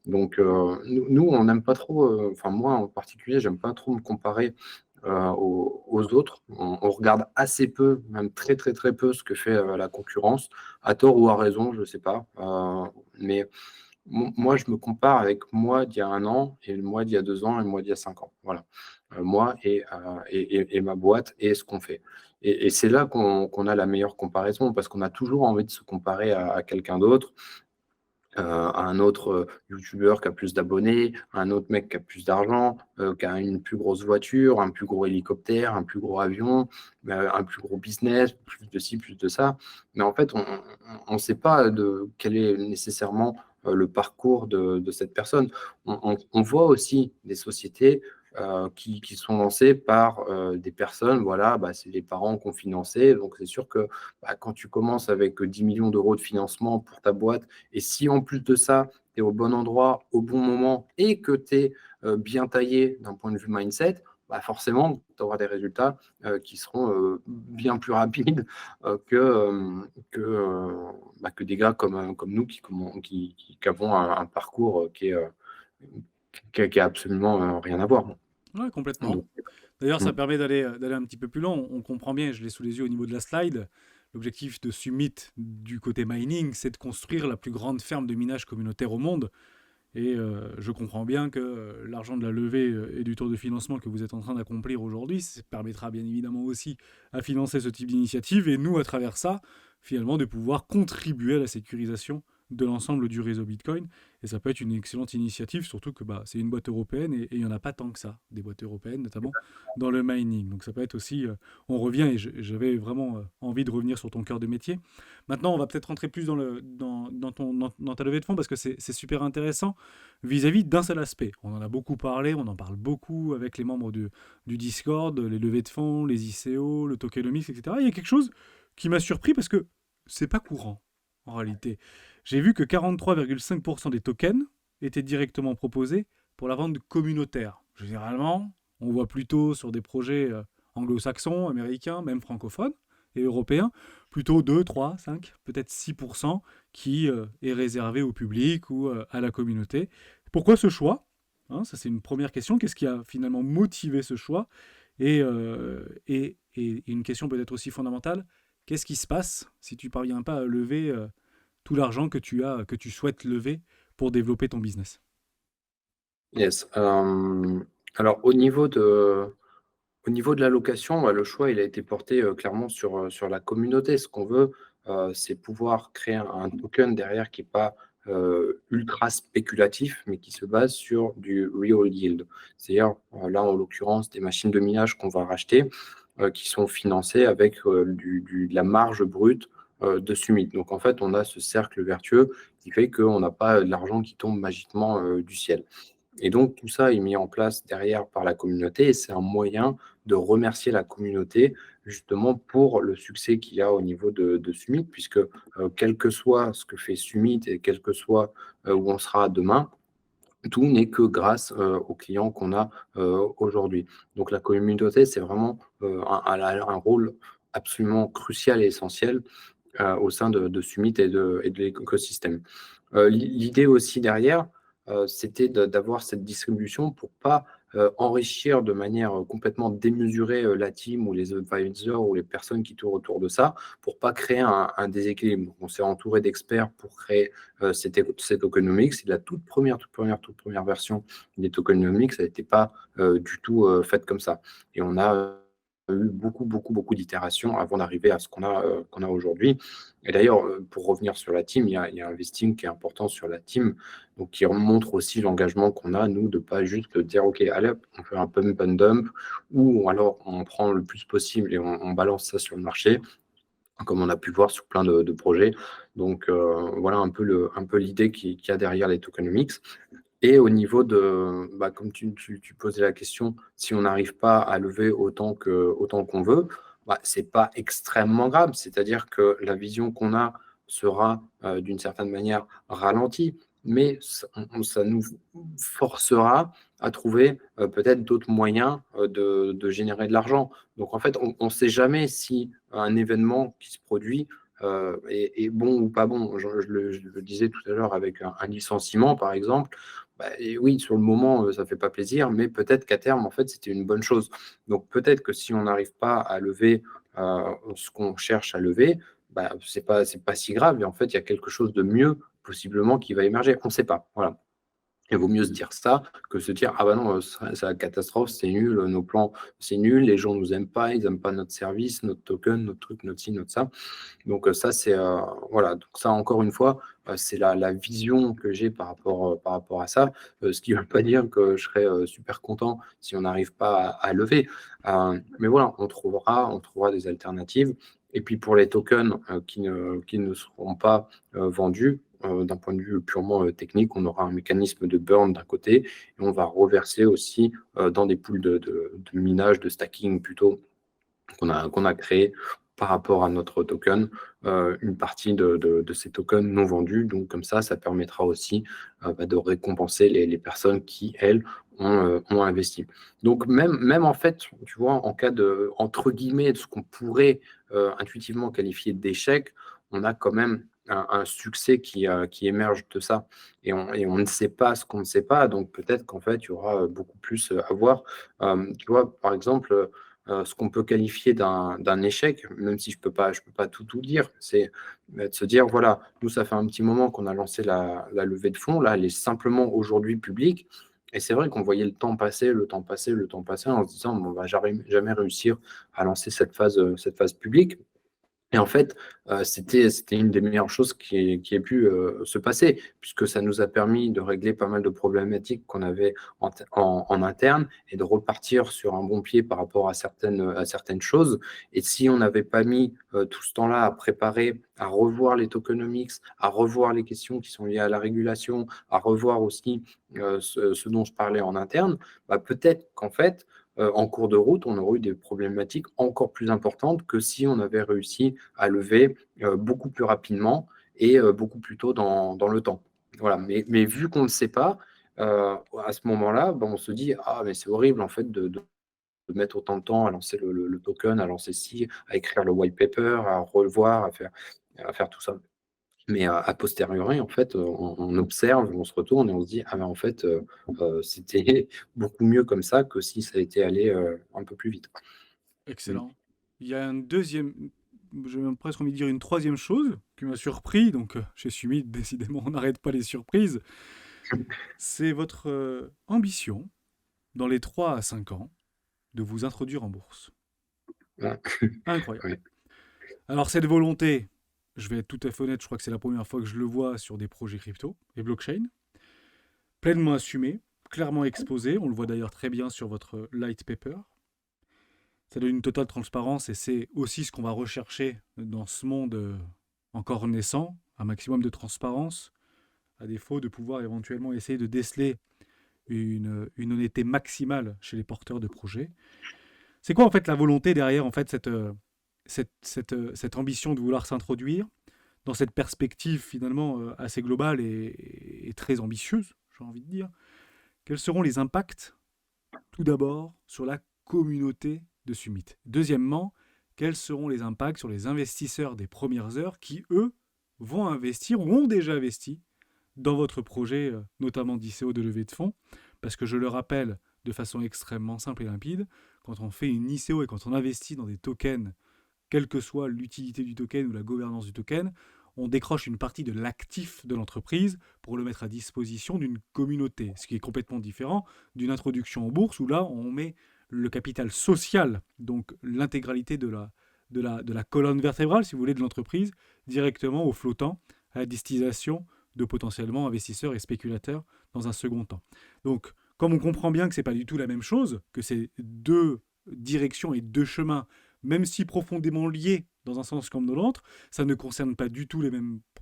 Donc, nous, on n'aime pas trop, enfin, moi en particulier, j'aime pas trop me comparer aux autres. On regarde assez peu, même très très très peu, ce que fait la concurrence, à tort ou à raison, je ne sais pas. Mais moi, je me compare avec moi d'il y a 1 an, et moi d'il y a 2 ans, et moi d'il y a 5 ans. Voilà. Moi et ma boîte et ce qu'on fait. Et c'est là qu'on a la meilleure comparaison, parce qu'on a toujours envie de se comparer à quelqu'un d'autre, à un autre youtubeur qui a plus d'abonnés, à un autre mec qui a plus d'argent, qui a une plus grosse voiture, un plus gros hélicoptère, un plus gros avion, un plus gros business, plus de ci, plus de ça. Mais en fait, on ne sait pas quel est nécessairement le parcours de cette personne. On voit aussi des sociétés qui sont lancées par des personnes, voilà, bah, c'est les parents qui ont financé. Donc c'est sûr que bah, quand tu commences avec 10 millions d'euros de financement pour ta boîte, et si en plus de ça, tu es au bon endroit, au bon moment, et que tu es bien taillé d'un point de vue mindset, bah forcément, tu auras des résultats qui seront bien plus rapides que des gars comme nous qui avons un parcours qui a absolument rien à voir. Ouais, complètement. Donc, D'ailleurs, mm, ça permet d'aller un petit peu plus loin. On comprend bien, je l'ai sous les yeux au niveau de la slide. L'objectif de Summit du côté mining, c'est de construire la plus grande ferme de minage communautaire au monde. Et je comprends bien que l'argent de la levée et du tour de financement que vous êtes en train d'accomplir aujourd'hui, ça permettra bien évidemment aussi à financer ce type d'initiative et nous, à travers ça, finalement, de pouvoir contribuer à la sécurisation de l'ensemble du réseau Bitcoin. Et ça peut être une excellente initiative, surtout que bah, c'est une boîte européenne et il n'y en a pas tant que ça, des boîtes européennes, notamment dans le mining. Donc ça peut être aussi, on revient et j'avais vraiment envie de revenir sur ton cœur de métier. Maintenant, on va peut-être rentrer plus dans ta levée de fonds parce que c'est super intéressant vis-à-vis d'un seul aspect. On en a beaucoup parlé, on en parle beaucoup avec les membres du Discord, les levées de fonds, les ICO, le tokenomics, etc. Il y a quelque chose qui m'a surpris parce que c'est pas courant en réalité. J'ai vu que 43,5% des tokens étaient directement proposés pour la vente communautaire. Généralement, on voit plutôt sur des projets anglo-saxons, américains, même francophones et européens, plutôt 2, 3, 5, peut-être 6% qui est réservé au public ou à la communauté. Pourquoi ce choix? Hein, ça, c'est une première question. Qu'est-ce qui a finalement motivé ce choix? Et une question peut-être aussi fondamentale, qu'est-ce qui se passe si tu parviens pas à lever tout l'argent que tu souhaites lever pour développer ton business? yes. Alors, au niveau de l'allocation, bah, le choix, il a été porté clairement sur la communauté. Ce qu'on veut, c'est pouvoir créer un token derrière qui n'est pas ultra spéculatif, mais qui se base sur du real yield. C'est-à-dire, là, en l'occurrence, des machines de minage qu'on va racheter, qui sont financées avec de la marge brute de Summit. Donc, en fait, on a ce cercle vertueux qui fait qu'on n'a pas de l'argent qui tombe magiquement du ciel. Et donc, tout ça est mis en place derrière par la communauté et c'est un moyen de remercier la communauté justement pour le succès qu'il y a au niveau de Summit, puisque quel que soit ce que fait Summit et quel que soit où on sera demain, tout n'est que grâce aux clients qu'on a aujourd'hui. Donc, la communauté, c'est vraiment un rôle absolument crucial et essentiel au sein de Summit et de l'écosystème. L'idée aussi derrière, c'était d'avoir cette distribution pour pas enrichir de manière complètement démesurée la team ou les advisors ou les personnes qui tournent autour de ça, pour pas créer un déséquilibre. Donc, on s'est entouré d'experts pour créer ces tokenomics. C'est la toute première version des tokenomics, ça n'était pas du tout faite comme ça. Et on a eu beaucoup d'itérations avant d'arriver à ce qu'on a aujourd'hui. Et d'ailleurs, pour revenir sur la team, il y a un vesting qui est important sur la team, donc qui montre aussi l'engagement qu'on a, nous, de ne pas juste dire, OK, allez, hop, on fait un pump and dump, ou alors on prend le plus possible et on balance ça sur le marché, comme on a pu voir sur plein de projets. Donc, voilà un peu l'idée qu'il y a derrière les tokenomics. Et au niveau bah, comme tu posais la question, si on n'arrive pas à lever autant qu'on veut, bah, ce n'est pas extrêmement grave. C'est-à-dire que la vision qu'on a sera d'une certaine manière ralentie, mais ça nous forcera à trouver peut-être d'autres moyens de générer de l'argent. Donc en fait, on ne sait jamais si un événement qui se produit est bon ou pas bon. Je le disais tout à l'heure avec un licenciement, par exemple. Bah, et oui, sur le moment, ça fait pas plaisir, mais peut-être qu'à terme, en fait, c'était une bonne chose. Donc peut-être que si on n'arrive pas à lever ce qu'on cherche à lever, bah, c'est pas si grave. Et en fait, il y a quelque chose de mieux possiblement qui va émerger. On ne sait pas. Voilà. Il vaut mieux se dire ça que se dire ah bah non, c'est la catastrophe, c'est nul, nos plans, c'est nul, les gens nous aiment pas, ils aiment pas notre service, notre token, notre truc, notre ci, notre ça. Donc ça, c'est voilà. Donc ça, encore une fois, c'est la vision que j'ai par rapport à ça. Ce qui ne veut pas dire que je serais super content si on n'arrive pas à lever. Mais voilà, on trouvera des alternatives. Et puis pour les tokens qui ne seront pas vendus, d'un point de vue purement technique, on aura un mécanisme de burn d'un côté et on va reverser aussi dans des pools de minage, de stacking plutôt qu'on a créé par rapport à notre token, une partie de ces tokens non vendus. Donc, comme ça permettra aussi bah, de récompenser les personnes qui, elles, ont investi. Donc, même en fait, tu vois, en cas entre guillemets, de ce qu'on pourrait intuitivement qualifier d'échec, on a quand même un succès qui émerge de ça. Et on ne sait pas ce qu'on ne sait pas, donc peut-être qu'en fait, il y aura beaucoup plus à voir. Tu vois, par exemple, ce qu'on peut qualifier d'un échec, même si je peux pas tout dire, c'est de se dire, voilà, nous, ça fait un petit moment qu'on a lancé la levée de fonds, là, elle est simplement aujourd'hui publique. Et c'est vrai qu'on voyait le temps passer, le temps passer, le temps passer, en se disant, bon, on va jamais réussir à lancer cette phase publique. Et en fait, c'était une des meilleures choses qui ait pu se passer, puisque ça nous a permis de régler pas mal de problématiques qu'on avait en interne et de repartir sur un bon pied par rapport à certaines choses. Et si on n'avait pas mis tout ce temps-là à préparer, à revoir les tokenomics, à revoir les questions qui sont liées à la régulation, à revoir aussi ce dont je parlais en interne, bah, peut-être qu'en fait, en cours de route, on aurait eu des problématiques encore plus importantes que si on avait réussi à lever beaucoup plus rapidement et beaucoup plus tôt dans le temps. Voilà. Mais vu qu'on ne sait pas, à ce moment-là, ben, on se dit, ah, mais c'est horrible en fait de mettre autant de temps à lancer le token, à lancer ci, à écrire le white paper, à revoir, à faire tout ça. Mais a posteriori, en fait, on observe, on se retourne et on se dit: «Ah mais en fait, c'était beaucoup mieux comme ça que si ça était allé, un peu plus vite». Mmh. Excellent. Il y a un deuxième, j'ai même presque envie de dire une troisième chose qui m'a surpris, donc chez Sumit, décidément, on n'arrête pas les surprises. C'est votre ambition, dans les 3 à 5 ans, de vous introduire en bourse. Ouais, Incroyable. ouais. Alors cette volonté, je vais être tout à fait honnête, je crois que c'est la première fois que je le vois sur des projets crypto et blockchain, pleinement assumé, clairement exposé, on le voit d'ailleurs très bien sur votre light paper. Ça donne une totale transparence et c'est aussi ce qu'on va rechercher dans ce monde encore naissant, un maximum de transparence, à défaut de pouvoir éventuellement essayer de déceler une honnêteté maximale chez les porteurs de projets. C'est quoi en fait la volonté derrière en fait cette ambition de vouloir s'introduire dans cette perspective finalement assez globale et très ambitieuse, j'ai envie de dire. Quels seront les impacts tout d'abord sur la communauté de Summit? Deuxièmement, quels seront les impacts sur les investisseurs des premières heures qui, eux, vont investir ou ont déjà investi dans votre projet, notamment d'ICO de levée de fonds? Parce que je le rappelle de façon extrêmement simple et limpide, quand on fait une ICO et quand on investit dans des tokens, quelle que soit l'utilité du token ou la gouvernance du token, on décroche une partie de l'actif de l'entreprise pour le mettre à disposition d'une communauté, ce qui est complètement différent d'une introduction en bourse où là, on met le capital social, donc l'intégralité de la colonne vertébrale, si vous voulez, de l'entreprise, directement au flottant, à la destination de potentiellement investisseurs et spéculateurs dans un second temps. Donc, comme on comprend bien que ce n'est pas du tout la même chose, que c'est deux directions et deux chemins, même si profondément liés dans un sens comme dans l'autre, ça ne concerne pas du tout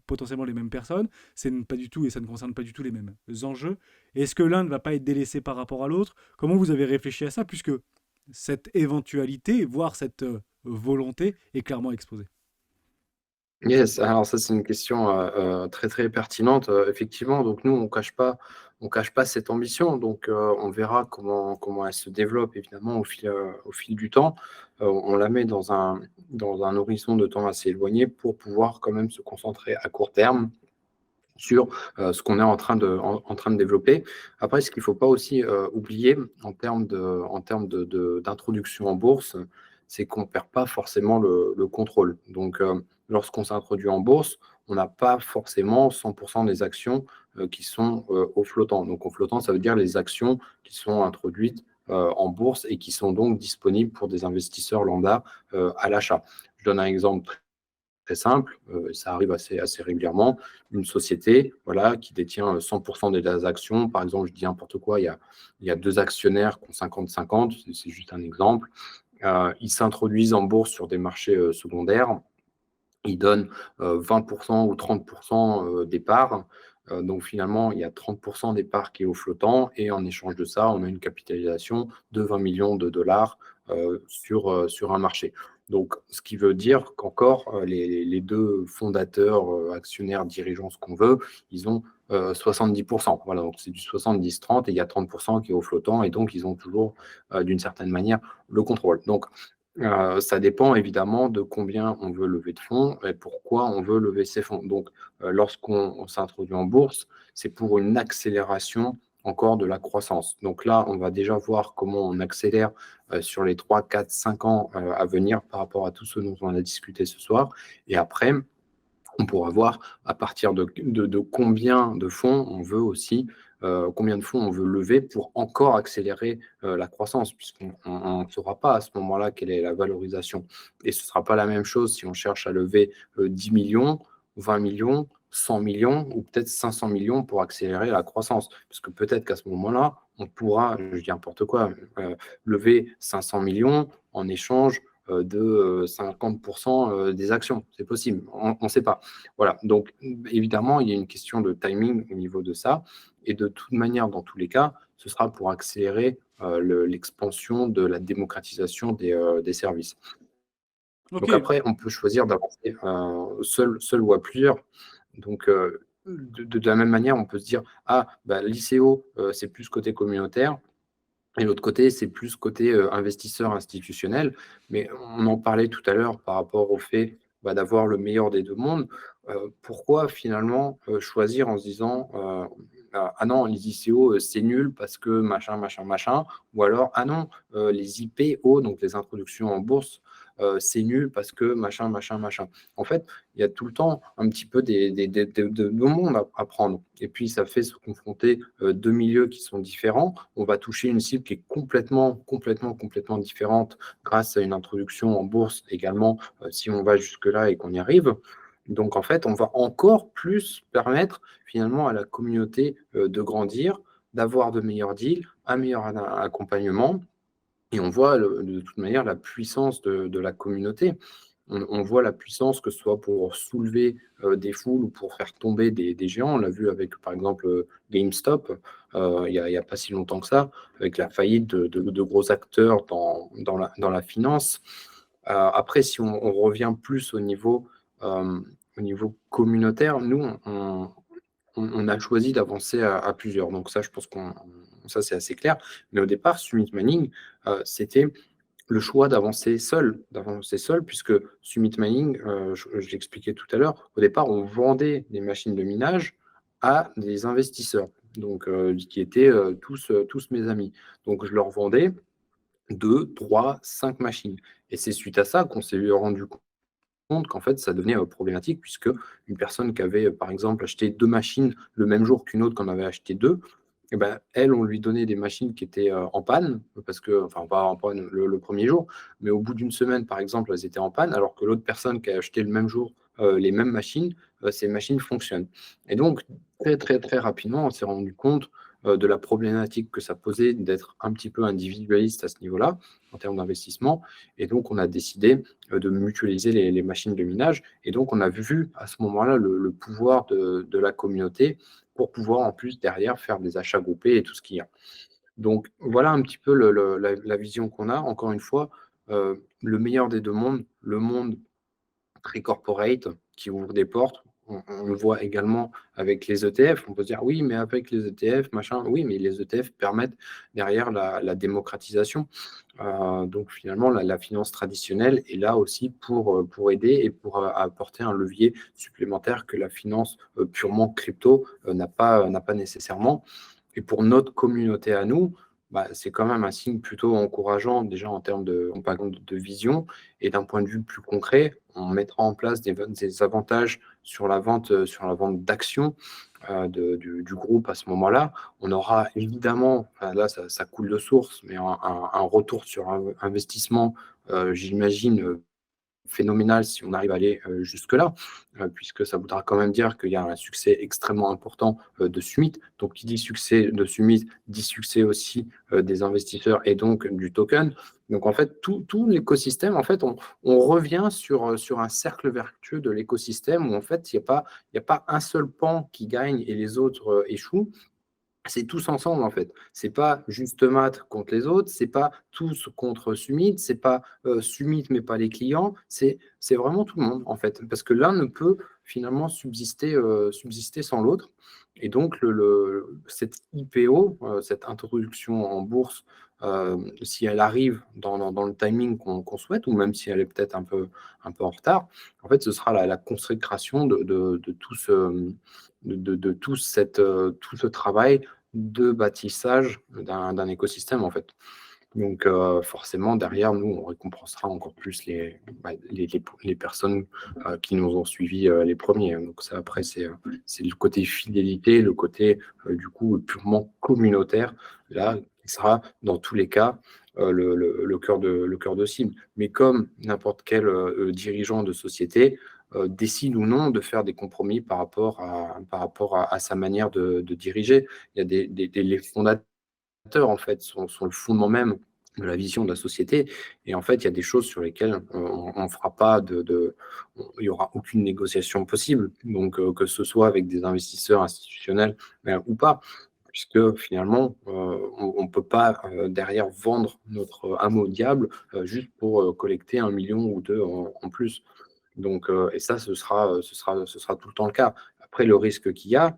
potentiellement les mêmes personnes, c'est pas du tout et ça ne concerne pas du tout les mêmes enjeux. Et est-ce que l'un ne va pas être délaissé par rapport à l'autre? Comment vous avez réfléchi à ça, puisque cette éventualité, voire cette volonté, est clairement exposée? Yes, alors ça, c'est une question très très pertinente. Effectivement, donc nous, on cache pas cette ambition. Donc, on verra comment elle se développe évidemment au fil du temps. On la met dans un horizon de temps assez éloigné pour pouvoir quand même se concentrer à court terme sur ce qu'on est en train de développer. Après, ce qu'il ne faut pas aussi oublier d'introduction en bourse, c'est qu'on ne perd pas forcément le contrôle. Donc, lorsqu'on s'introduit en bourse, on n'a pas forcément 100% des actions qui sont au flottant. Donc, au flottant, ça veut dire les actions qui sont introduites en bourse et qui sont donc disponibles pour des investisseurs lambda à l'achat. Je donne un exemple très simple, ça arrive assez régulièrement. Une société, voilà, qui détient 100% des actions, par exemple, je dis n'importe quoi, il y a deux actionnaires qui ont 50-50, c'est juste un exemple. Ils s'introduisent en bourse sur des marchés secondaires. Ils donnent 20% ou 30% des parts. Donc finalement, il y a 30% des parts qui est au flottant et en échange de ça, on a une capitalisation de 20 millions de dollars sur un marché. Donc, ce qui veut dire qu'encore, les deux fondateurs, actionnaires, dirigeants, ce qu'on veut, ils ont 70%. Voilà, donc c'est du 70-30 et il y a 30% qui est au flottant et donc ils ont toujours, d'une certaine manière, le contrôle. Donc, Ça dépend évidemment de combien on veut lever de fonds et pourquoi on veut lever ces fonds. Donc, lorsqu'on s'introduit en bourse, c'est pour une accélération encore de la croissance. Donc là, on va déjà voir comment on accélère sur les 3, 4, 5 ans à venir par rapport à tout ce dont on a discuté ce soir. Et après, on pourra voir à partir de combien de fonds on veut aussi, combien de fonds on veut lever pour encore accélérer la croissance, puisqu'on ne saura pas à ce moment-là quelle est la valorisation. Et ce ne sera pas la même chose si on cherche à lever 10 millions, 20 millions, 100 millions ou peut-être 500 millions pour accélérer la croissance. Parce que peut-être qu'à ce moment-là, on pourra, je dis n'importe quoi, lever 500 millions en échange de 50% des actions. C'est possible, on ne sait pas. Voilà, donc évidemment, il y a une question de timing au niveau de ça. Et de toute manière, dans tous les cas, ce sera pour accélérer l'expansion de la démocratisation des services. Ok, Donc après, on peut choisir d'avancer seul ou à plusieurs. Donc, de la même manière, on peut se dire, ah, bah, l'ICO, c'est plus côté communautaire, et l'autre côté, c'est plus côté investisseur institutionnel. Mais on en parlait tout à l'heure par rapport au fait d'avoir le meilleur des deux mondes. Pourquoi finalement choisir en se disant ah non, les ICO, c'est nul parce que machin, machin, machin. Ou alors, ah non, les IPO, donc les introductions en bourse, c'est nul parce que machin, machin, machin. En fait, il y a tout le temps un petit peu de deux mondes à prendre. Et puis, ça fait se confronter deux milieux qui sont différents. On va toucher une cible qui est complètement différente grâce à une introduction en bourse également, si on va jusque-là et qu'on y arrive. Donc, en fait, on va encore plus permettre finalement à la communauté de grandir, d'avoir de meilleurs deals, un meilleur accompagnement. Et on voit de toute manière la puissance de la communauté. On voit la puissance, que ce soit pour soulever des foules ou pour faire tomber des géants. On l'a vu avec, par exemple, GameStop, il n'y a pas si longtemps que ça, avec la faillite de gros acteurs dans la finance. Après, si on revient plus au niveau communautaire, nous, on a choisi d'avancer à plusieurs. Donc ça, je pense ça, c'est assez clair. Mais au départ, Summit Mining, c'était le choix d'avancer seul, puisque Summit Mining, je l'expliquais tout à l'heure, au départ, on vendait des machines de minage à des investisseurs, donc qui étaient tous mes amis. Donc je leur vendais 2, 3, 5 machines. Et c'est suite à ça qu'on s'est rendu compte qu'en fait, ça devenait problématique, puisque une personne qui avait, par exemple, acheté 2 machines le même jour qu'une autre qui en avait acheté 2, eh ben, elle, on lui donnait des machines qui étaient en panne, parce que, enfin, pas en panne le premier jour, mais au bout d'une semaine, par exemple, elles étaient en panne, alors que l'autre personne qui a acheté le même jour les mêmes machines, ces machines fonctionnent. Et donc, très rapidement, on s'est rendu compte de la problématique que ça posait d'être un petit peu individualiste à ce niveau-là, en termes d'investissement. Et donc, on a décidé de mutualiser les machines de minage. Et donc, on a vu à ce moment-là le pouvoir de la communauté pour pouvoir en plus derrière faire des achats groupés et tout ce qu'il y a. Donc voilà un petit peu la vision qu'on a. Encore une fois, le meilleur des deux mondes, le monde très corporate qui ouvre des portes. On le voit également avec les ETF. On peut se dire oui, mais avec les ETF, machin, oui, mais les ETF permettent derrière la démocratisation. Donc finalement, la finance traditionnelle est là aussi pour aider et pour apporter un levier supplémentaire que la finance purement crypto n'a pas nécessairement. Et pour notre communauté à nous, c'est quand même un signe plutôt encourageant, déjà en termes par exemple, de vision, et d'un point de vue plus concret, on mettra en place des avantages sur la vente d'actions du groupe à ce moment-là. On aura évidemment, là ça coule de source, mais un retour sur investissement, j'imagine, phénoménal si on arrive à aller jusque-là, puisque ça voudra quand même dire qu'il y a un succès extrêmement important de Summit. Donc, qui dit succès de Summit, dit succès aussi des investisseurs et donc du token. Donc, en fait, tout l'écosystème, en fait, on revient sur un cercle vertueux de l'écosystème où, en fait, il n'y a pas un seul pan qui gagne et les autres échouent. C'est tous ensemble en fait. C'est pas juste Math contre les autres, c'est pas tous contre Summit, c'est pas Summit mais pas les clients, c'est vraiment tout le monde en fait. Parce que l'un ne peut finalement subsister sans l'autre. Et donc, cette IPO, cette introduction en bourse, si elle arrive dans le timing qu'on souhaite, ou même si elle est peut-être un peu en retard, en fait, ce sera la consécration de tout tout ce travail de bâtissage d'un écosystème, en fait. Donc, forcément, derrière, nous, on récompensera encore plus les personnes qui nous ont suivis les premiers. Donc, ça, après, c'est le côté fidélité, le côté, du coup, purement communautaire, là, qui sera, dans tous les cas, le cœur de cible. Mais comme n'importe quel dirigeant de société, décide ou non de faire des compromis par rapport à sa manière de diriger. Il y a les fondateurs, en fait, sont le fondement même de la vision de la société. Et en fait, il y a des choses sur lesquelles on ne fera pas il n'y aura aucune négociation possible. Donc, que ce soit avec des investisseurs institutionnels ou pas, puisque finalement, on ne peut pas derrière vendre notre âme au diable juste pour collecter 1 million ou deux en plus. Donc, et ça, ce sera tout le temps le cas. Après, le risque qu'il y a,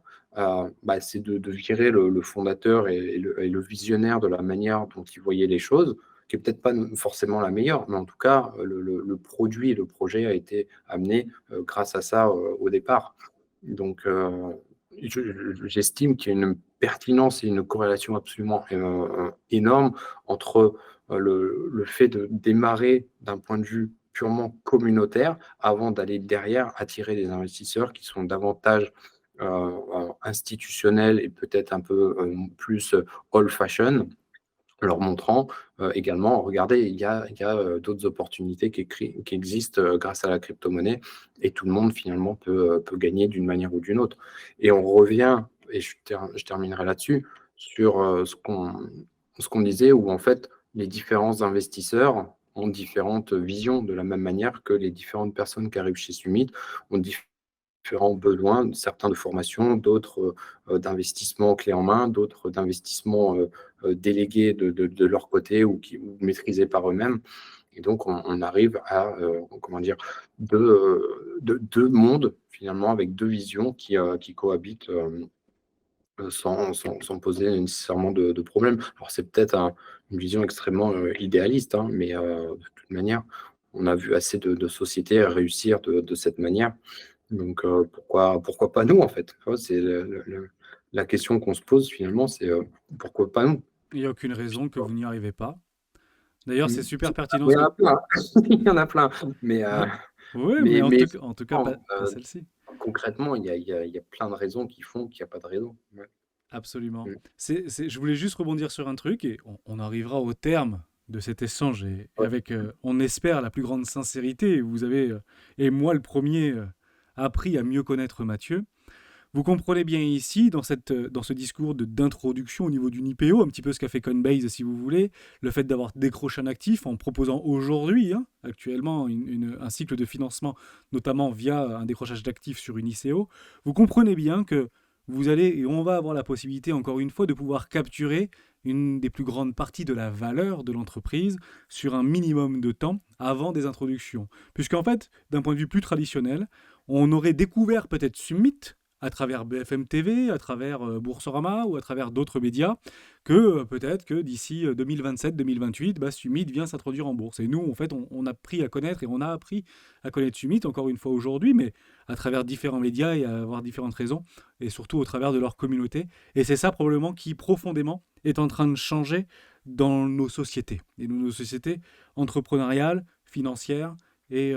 c'est de virer le fondateur et le visionnaire de la manière dont il voyait les choses, qui est peut-être pas forcément la meilleure, mais en tout cas, le produit et le projet a été amené grâce à ça au départ. Donc, j'estime qu'il y a une pertinence et une corrélation absolument énorme entre le fait de démarrer d'un point de vue purement communautaire avant d'aller derrière attirer des investisseurs qui sont davantage institutionnels et peut-être un peu plus old-fashion, leur montrant également, regardez, il y a d'autres opportunités qui existent grâce à la crypto-monnaie, et tout le monde finalement peut gagner d'une manière ou d'une autre. Et on revient, et je terminerai là-dessus, sur ce qu'on disait, où en fait les différents investisseurs ont différentes visions, de la même manière que les différentes personnes qui arrivent chez Summit ont différents besoins, certains de formation, d'autres d'investissement clé en main, d'autres d'investissement délégués de leur côté ou maîtrisés par eux-mêmes. Et donc, on arrive à, comment dire, deux mondes, finalement, avec deux visions qui cohabitent sans poser nécessairement de problème. Alors, c'est peut-être une vision extrêmement idéaliste, hein, mais de toute manière, on a vu assez de sociétés réussir de cette manière. Donc, pourquoi pas nous, en fait? Tu vois, c'est la question qu'on se pose finalement, c'est pourquoi pas nous? Il n'y a aucune raison que vous n'y arrivez pas. D'ailleurs, c'est super pertinent Il ce y en que... a plein, il y en a plein, mais, Ouais, ouais, mais mais, mais en tout cas, pas, effectivement, pas celle-ci. concrètement, il y a plein de raisons qui font qu'il n'y a pas de raison. Ouais. Absolument. Mm. Je voulais juste rebondir sur un truc et on arrivera au terme de cet échange et Ouais. avec, on espère, la plus grande sincérité. Vous avez, et moi le premier, appris à mieux connaître Mathieu. Vous comprenez bien ici, dans ce discours d'introduction au niveau d'une IPO, un petit peu ce qu'a fait Coinbase, si vous voulez, le fait d'avoir décroché un actif en proposant aujourd'hui, hein, actuellement, un cycle de financement, notamment via un décrochage d'actifs sur une ICO. Vous comprenez bien que vous allez, et on va avoir la possibilité, encore une fois, de pouvoir capturer une des plus grandes parties de la valeur de l'entreprise sur un minimum de temps avant des introductions. Puisqu'en fait, d'un point de vue plus traditionnel, on aurait découvert peut-être Summit à travers BFM TV, à travers Boursorama ou à travers d'autres médias, que peut-être que d'ici 2027-2028, Summit vient s'introduire en bourse. Et nous, en fait, on a appris à connaître et on a appris à connaître Summit, encore une fois aujourd'hui, mais à travers différents médias et à avoir différentes raisons, et surtout au travers de leur communauté. Et c'est ça probablement qui profondément est en train de changer dans nos sociétés, et nos sociétés entrepreneuriales, financières et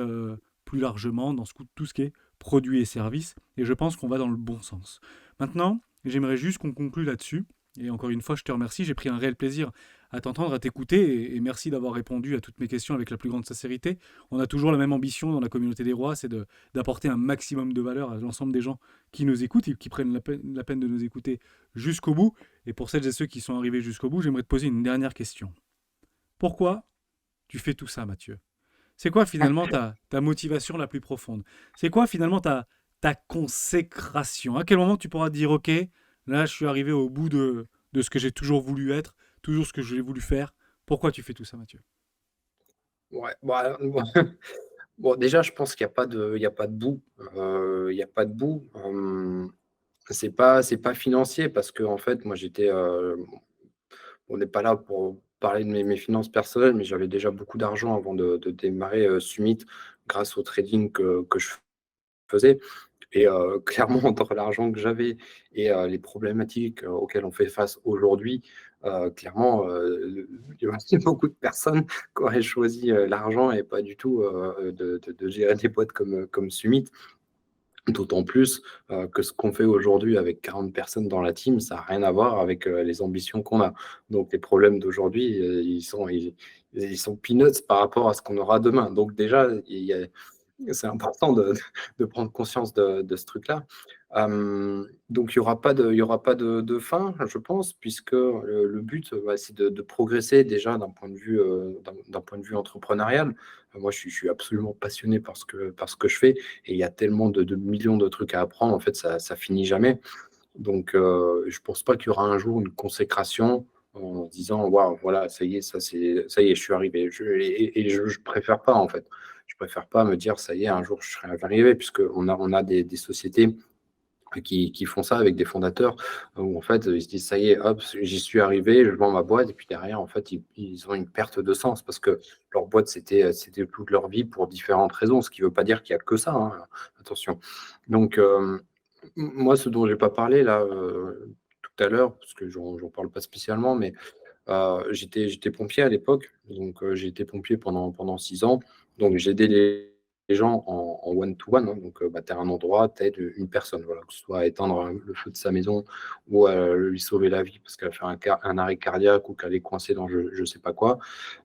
plus largement dans tout ce qui est produits et services, et je pense qu'on va dans le bon sens. Maintenant, j'aimerais juste qu'on conclue là-dessus, et encore une fois, je te remercie, j'ai pris un réel plaisir à t'entendre, à t'écouter, et merci d'avoir répondu à toutes mes questions avec la plus grande sincérité. On a toujours la même ambition dans la communauté des rois, c'est d'apporter un maximum de valeur à l'ensemble des gens qui nous écoutent et qui prennent la peine de nous écouter jusqu'au bout. Et pour celles et ceux qui sont arrivés jusqu'au bout, j'aimerais te poser une dernière question. Pourquoi tu fais tout ça, Mathieu? C'est quoi finalement ta motivation la plus profonde? C'est quoi finalement ta consécration? À quel moment tu pourras te dire, ok, là je suis arrivé au bout de ce que j'ai toujours voulu être, toujours ce que j'ai voulu faire. Pourquoi tu fais tout ça, Mathieu? Ouais, bon, déjà, je pense qu'il y a pas de bout. Il y a pas de bout. C'est pas financier parce que en fait, moi, on n'est pas là pour parler de mes finances personnelles, mais j'avais déjà beaucoup d'argent avant de démarrer, Summit grâce au trading que je faisais et clairement entre l'argent que j'avais et les problématiques, auxquelles on fait face aujourd'hui, clairement, il y aurait beaucoup de personnes qui auraient choisi, l'argent et pas du tout, de gérer des boîtes comme Summit. D'autant plus, que ce qu'on fait aujourd'hui avec 40 personnes dans la team, ça a rien à voir avec, les ambitions qu'on a. Donc les problèmes d'aujourd'hui, ils sont peanuts par rapport à ce qu'on aura demain. Donc déjà, il y a c'est important de prendre conscience de ce truc-là. Donc il y aura pas de fin, je pense, puisque le but, c'est de progresser déjà d'un point de vue entrepreneurial. Moi, je suis absolument passionné par ce que je fais et il y a tellement de millions de trucs à apprendre, en fait, ça finit jamais. Donc je pense pas qu'il y aura un jour une consécration en se disant: «Waouh, voilà, ça y est, ça y est, je suis arrivé». Et je préfère pas, en fait. Je préfère pas me dire: «Ça y est, un jour, je serai arrivé», puisqu'on a des sociétés qui font ça avec des fondateurs, où en fait, ils se disent: «Ça y est, hop, j'y suis arrivé, je vends ma boîte» et puis derrière, en fait, ils ont une perte de sens parce que leur boîte, c'était toute leur vie pour différentes raisons, ce qui ne veut pas dire qu'il y a que ça, hein, attention. Donc moi, ce dont j'ai pas parlé là, tout à l'heure, parce que j'en parle pas spécialement, mais j'étais pompier à l'époque, donc j'ai été pompier pendant 6 ans. Donc j'ai aidé les gens en one to one, hein, donc tu es à un endroit, tu aides une personne, voilà, que ce soit à éteindre le feu de sa maison ou à lui sauver la vie parce qu'elle a fait un arrêt cardiaque ou qu'elle est coincée dans je sais pas quoi.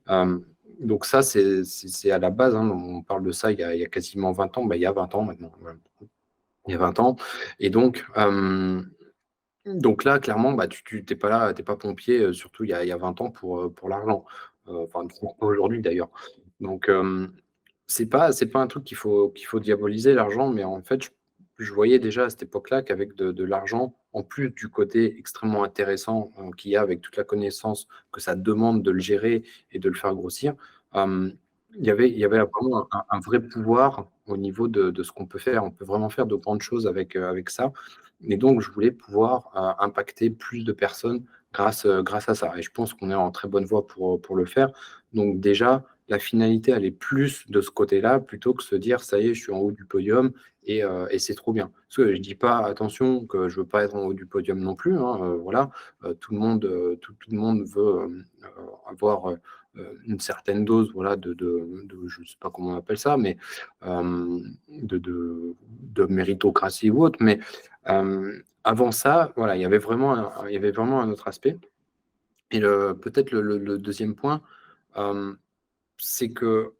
Hem, donc ça, c'est à la base, hein, on parle de ça il y a quasiment 20 ans, bah, il y a 20 ans maintenant, voilà. Il y a 20 ans et donc là, clairement, bah, tu tu pas là, t'es pas pompier, surtout il y a 20 ans pour l'argent. Enfin, toujours pas aujourd'hui d'ailleurs. Donc c'est pas un truc qu'il faut diaboliser l'argent, mais en fait, je voyais déjà à cette époque-là qu'avec de l'argent, en plus du côté extrêmement intéressant, qu'il y a avec toute la connaissance que ça demande de le gérer et de le faire grossir, hem, il y avait vraiment un vrai pouvoir au niveau de ce qu'on peut faire. On peut vraiment faire de grandes choses avec ça et donc je voulais pouvoir, impacter plus de personnes grâce à ça et je pense qu'on est en très bonne voie pour le faire. Donc déjà, la finalité, elle est plus de ce côté-là, plutôt que se dire: «Ça y est, je suis en haut du podium et c'est trop bien». Parce que je dis pas, attention, que je veux pas être en haut du podium non plus, hein, voilà, tout le monde veut, avoir, une certaine dose, voilà, de je sais pas comment on appelle ça, mais, de méritocratie ou autre. Mais, avant ça, voilà, il y avait vraiment un autre aspect et peut-être le 2e point, hem c'est que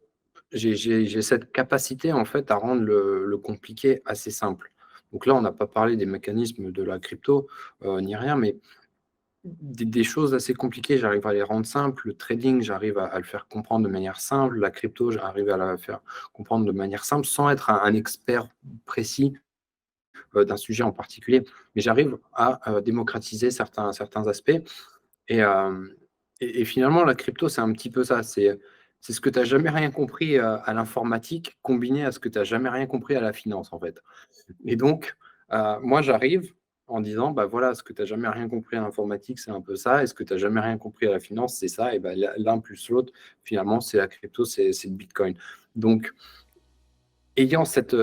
j'ai cette capacité, en fait, à rendre le compliqué assez simple. Donc là, on n'a pas parlé des mécanismes de la crypto, ni rien, mais des choses assez compliquées, j'arrive à les rendre simples. Le trading, j'arrive à le faire comprendre de manière simple. La crypto, j'arrive à la faire comprendre de manière simple, sans être un expert précis, d'un sujet en particulier. Mais j'arrive à, démocratiser certains aspects et finalement, la crypto, c'est un petit peu ça. C'est ce que tu as jamais rien compris, à l'informatique, combiné à ce que tu as jamais rien compris à la finance, en fait. Et donc, moi, j'arrive en disant: «Bah, voilà, ce que tu as jamais rien compris à l'informatique, c'est un peu ça et ce que tu as jamais rien compris à la finance, c'est ça» et bah, l'un plus l'autre, finalement, c'est la crypto, c'est le bitcoin. Donc, ayant cette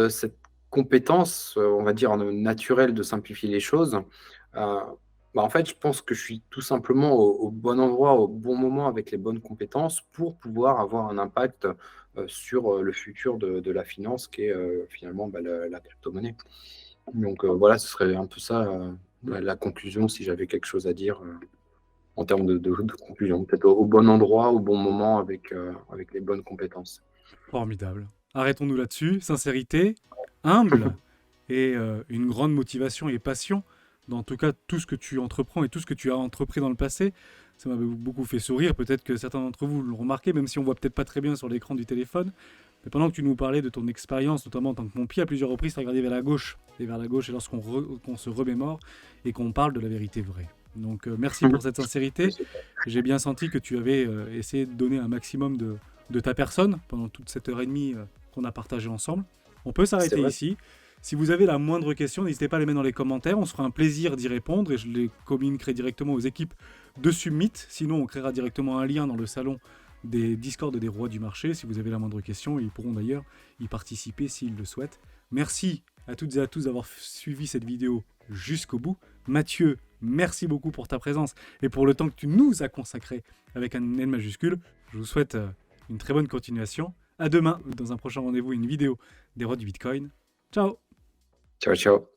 compétence, on va dire, naturelle de simplifier les choses, bah, en fait, je pense que je suis tout simplement au bon endroit, au bon moment, avec les bonnes compétences pour pouvoir avoir un impact, sur, le futur de la finance qui est, finalement, bah, la crypto-monnaie. Donc, voilà, ce serait un peu ça, la conclusion si j'avais quelque chose à dire, en termes de conclusion. Peut-être au bon endroit, au bon moment avec les bonnes compétences. Formidable. Arrêtons-nous là-dessus. Sincérité, humble et une grande motivation et passion dans tout cas tout ce que tu entreprends et tout ce que tu as entrepris dans le passé. Ça m'a beaucoup fait sourire. Peut-être que certains d'entre vous l'ont remarqué, même si on voit peut-être pas très bien sur l'écran du téléphone. Mais pendant que tu nous parlais de ton expérience, notamment en tant que pompier, à plusieurs reprises, tu as regardé vers la gauche. Et vers la gauche, et lorsqu'on qu'on se remémore et qu'on parle de la vérité vraie. Donc merci pour cette sincérité. J'ai bien senti que tu avais essayé de donner un maximum de ta personne pendant toute cette heure et demie qu'on a partagée ensemble. On peut C'est s'arrêter vrai. ici. Si vous avez la moindre question, n'hésitez pas à les mettre dans les commentaires. On se fera un plaisir d'y répondre et je les communiquerai directement aux équipes de Summit. Sinon, on créera directement un lien dans le salon des Discord des rois du marché. Si vous avez la moindre question, ils pourront d'ailleurs y participer s'ils le souhaitent. Merci à toutes et à tous d'avoir suivi cette vidéo jusqu'au bout. Mathieu, merci beaucoup pour ta présence et pour le temps que tu nous as consacré avec un N majuscule. Je vous souhaite une très bonne continuation. À demain dans un prochain rendez-vous, une vidéo des rois du Bitcoin. Ciao. Ciao, ciao.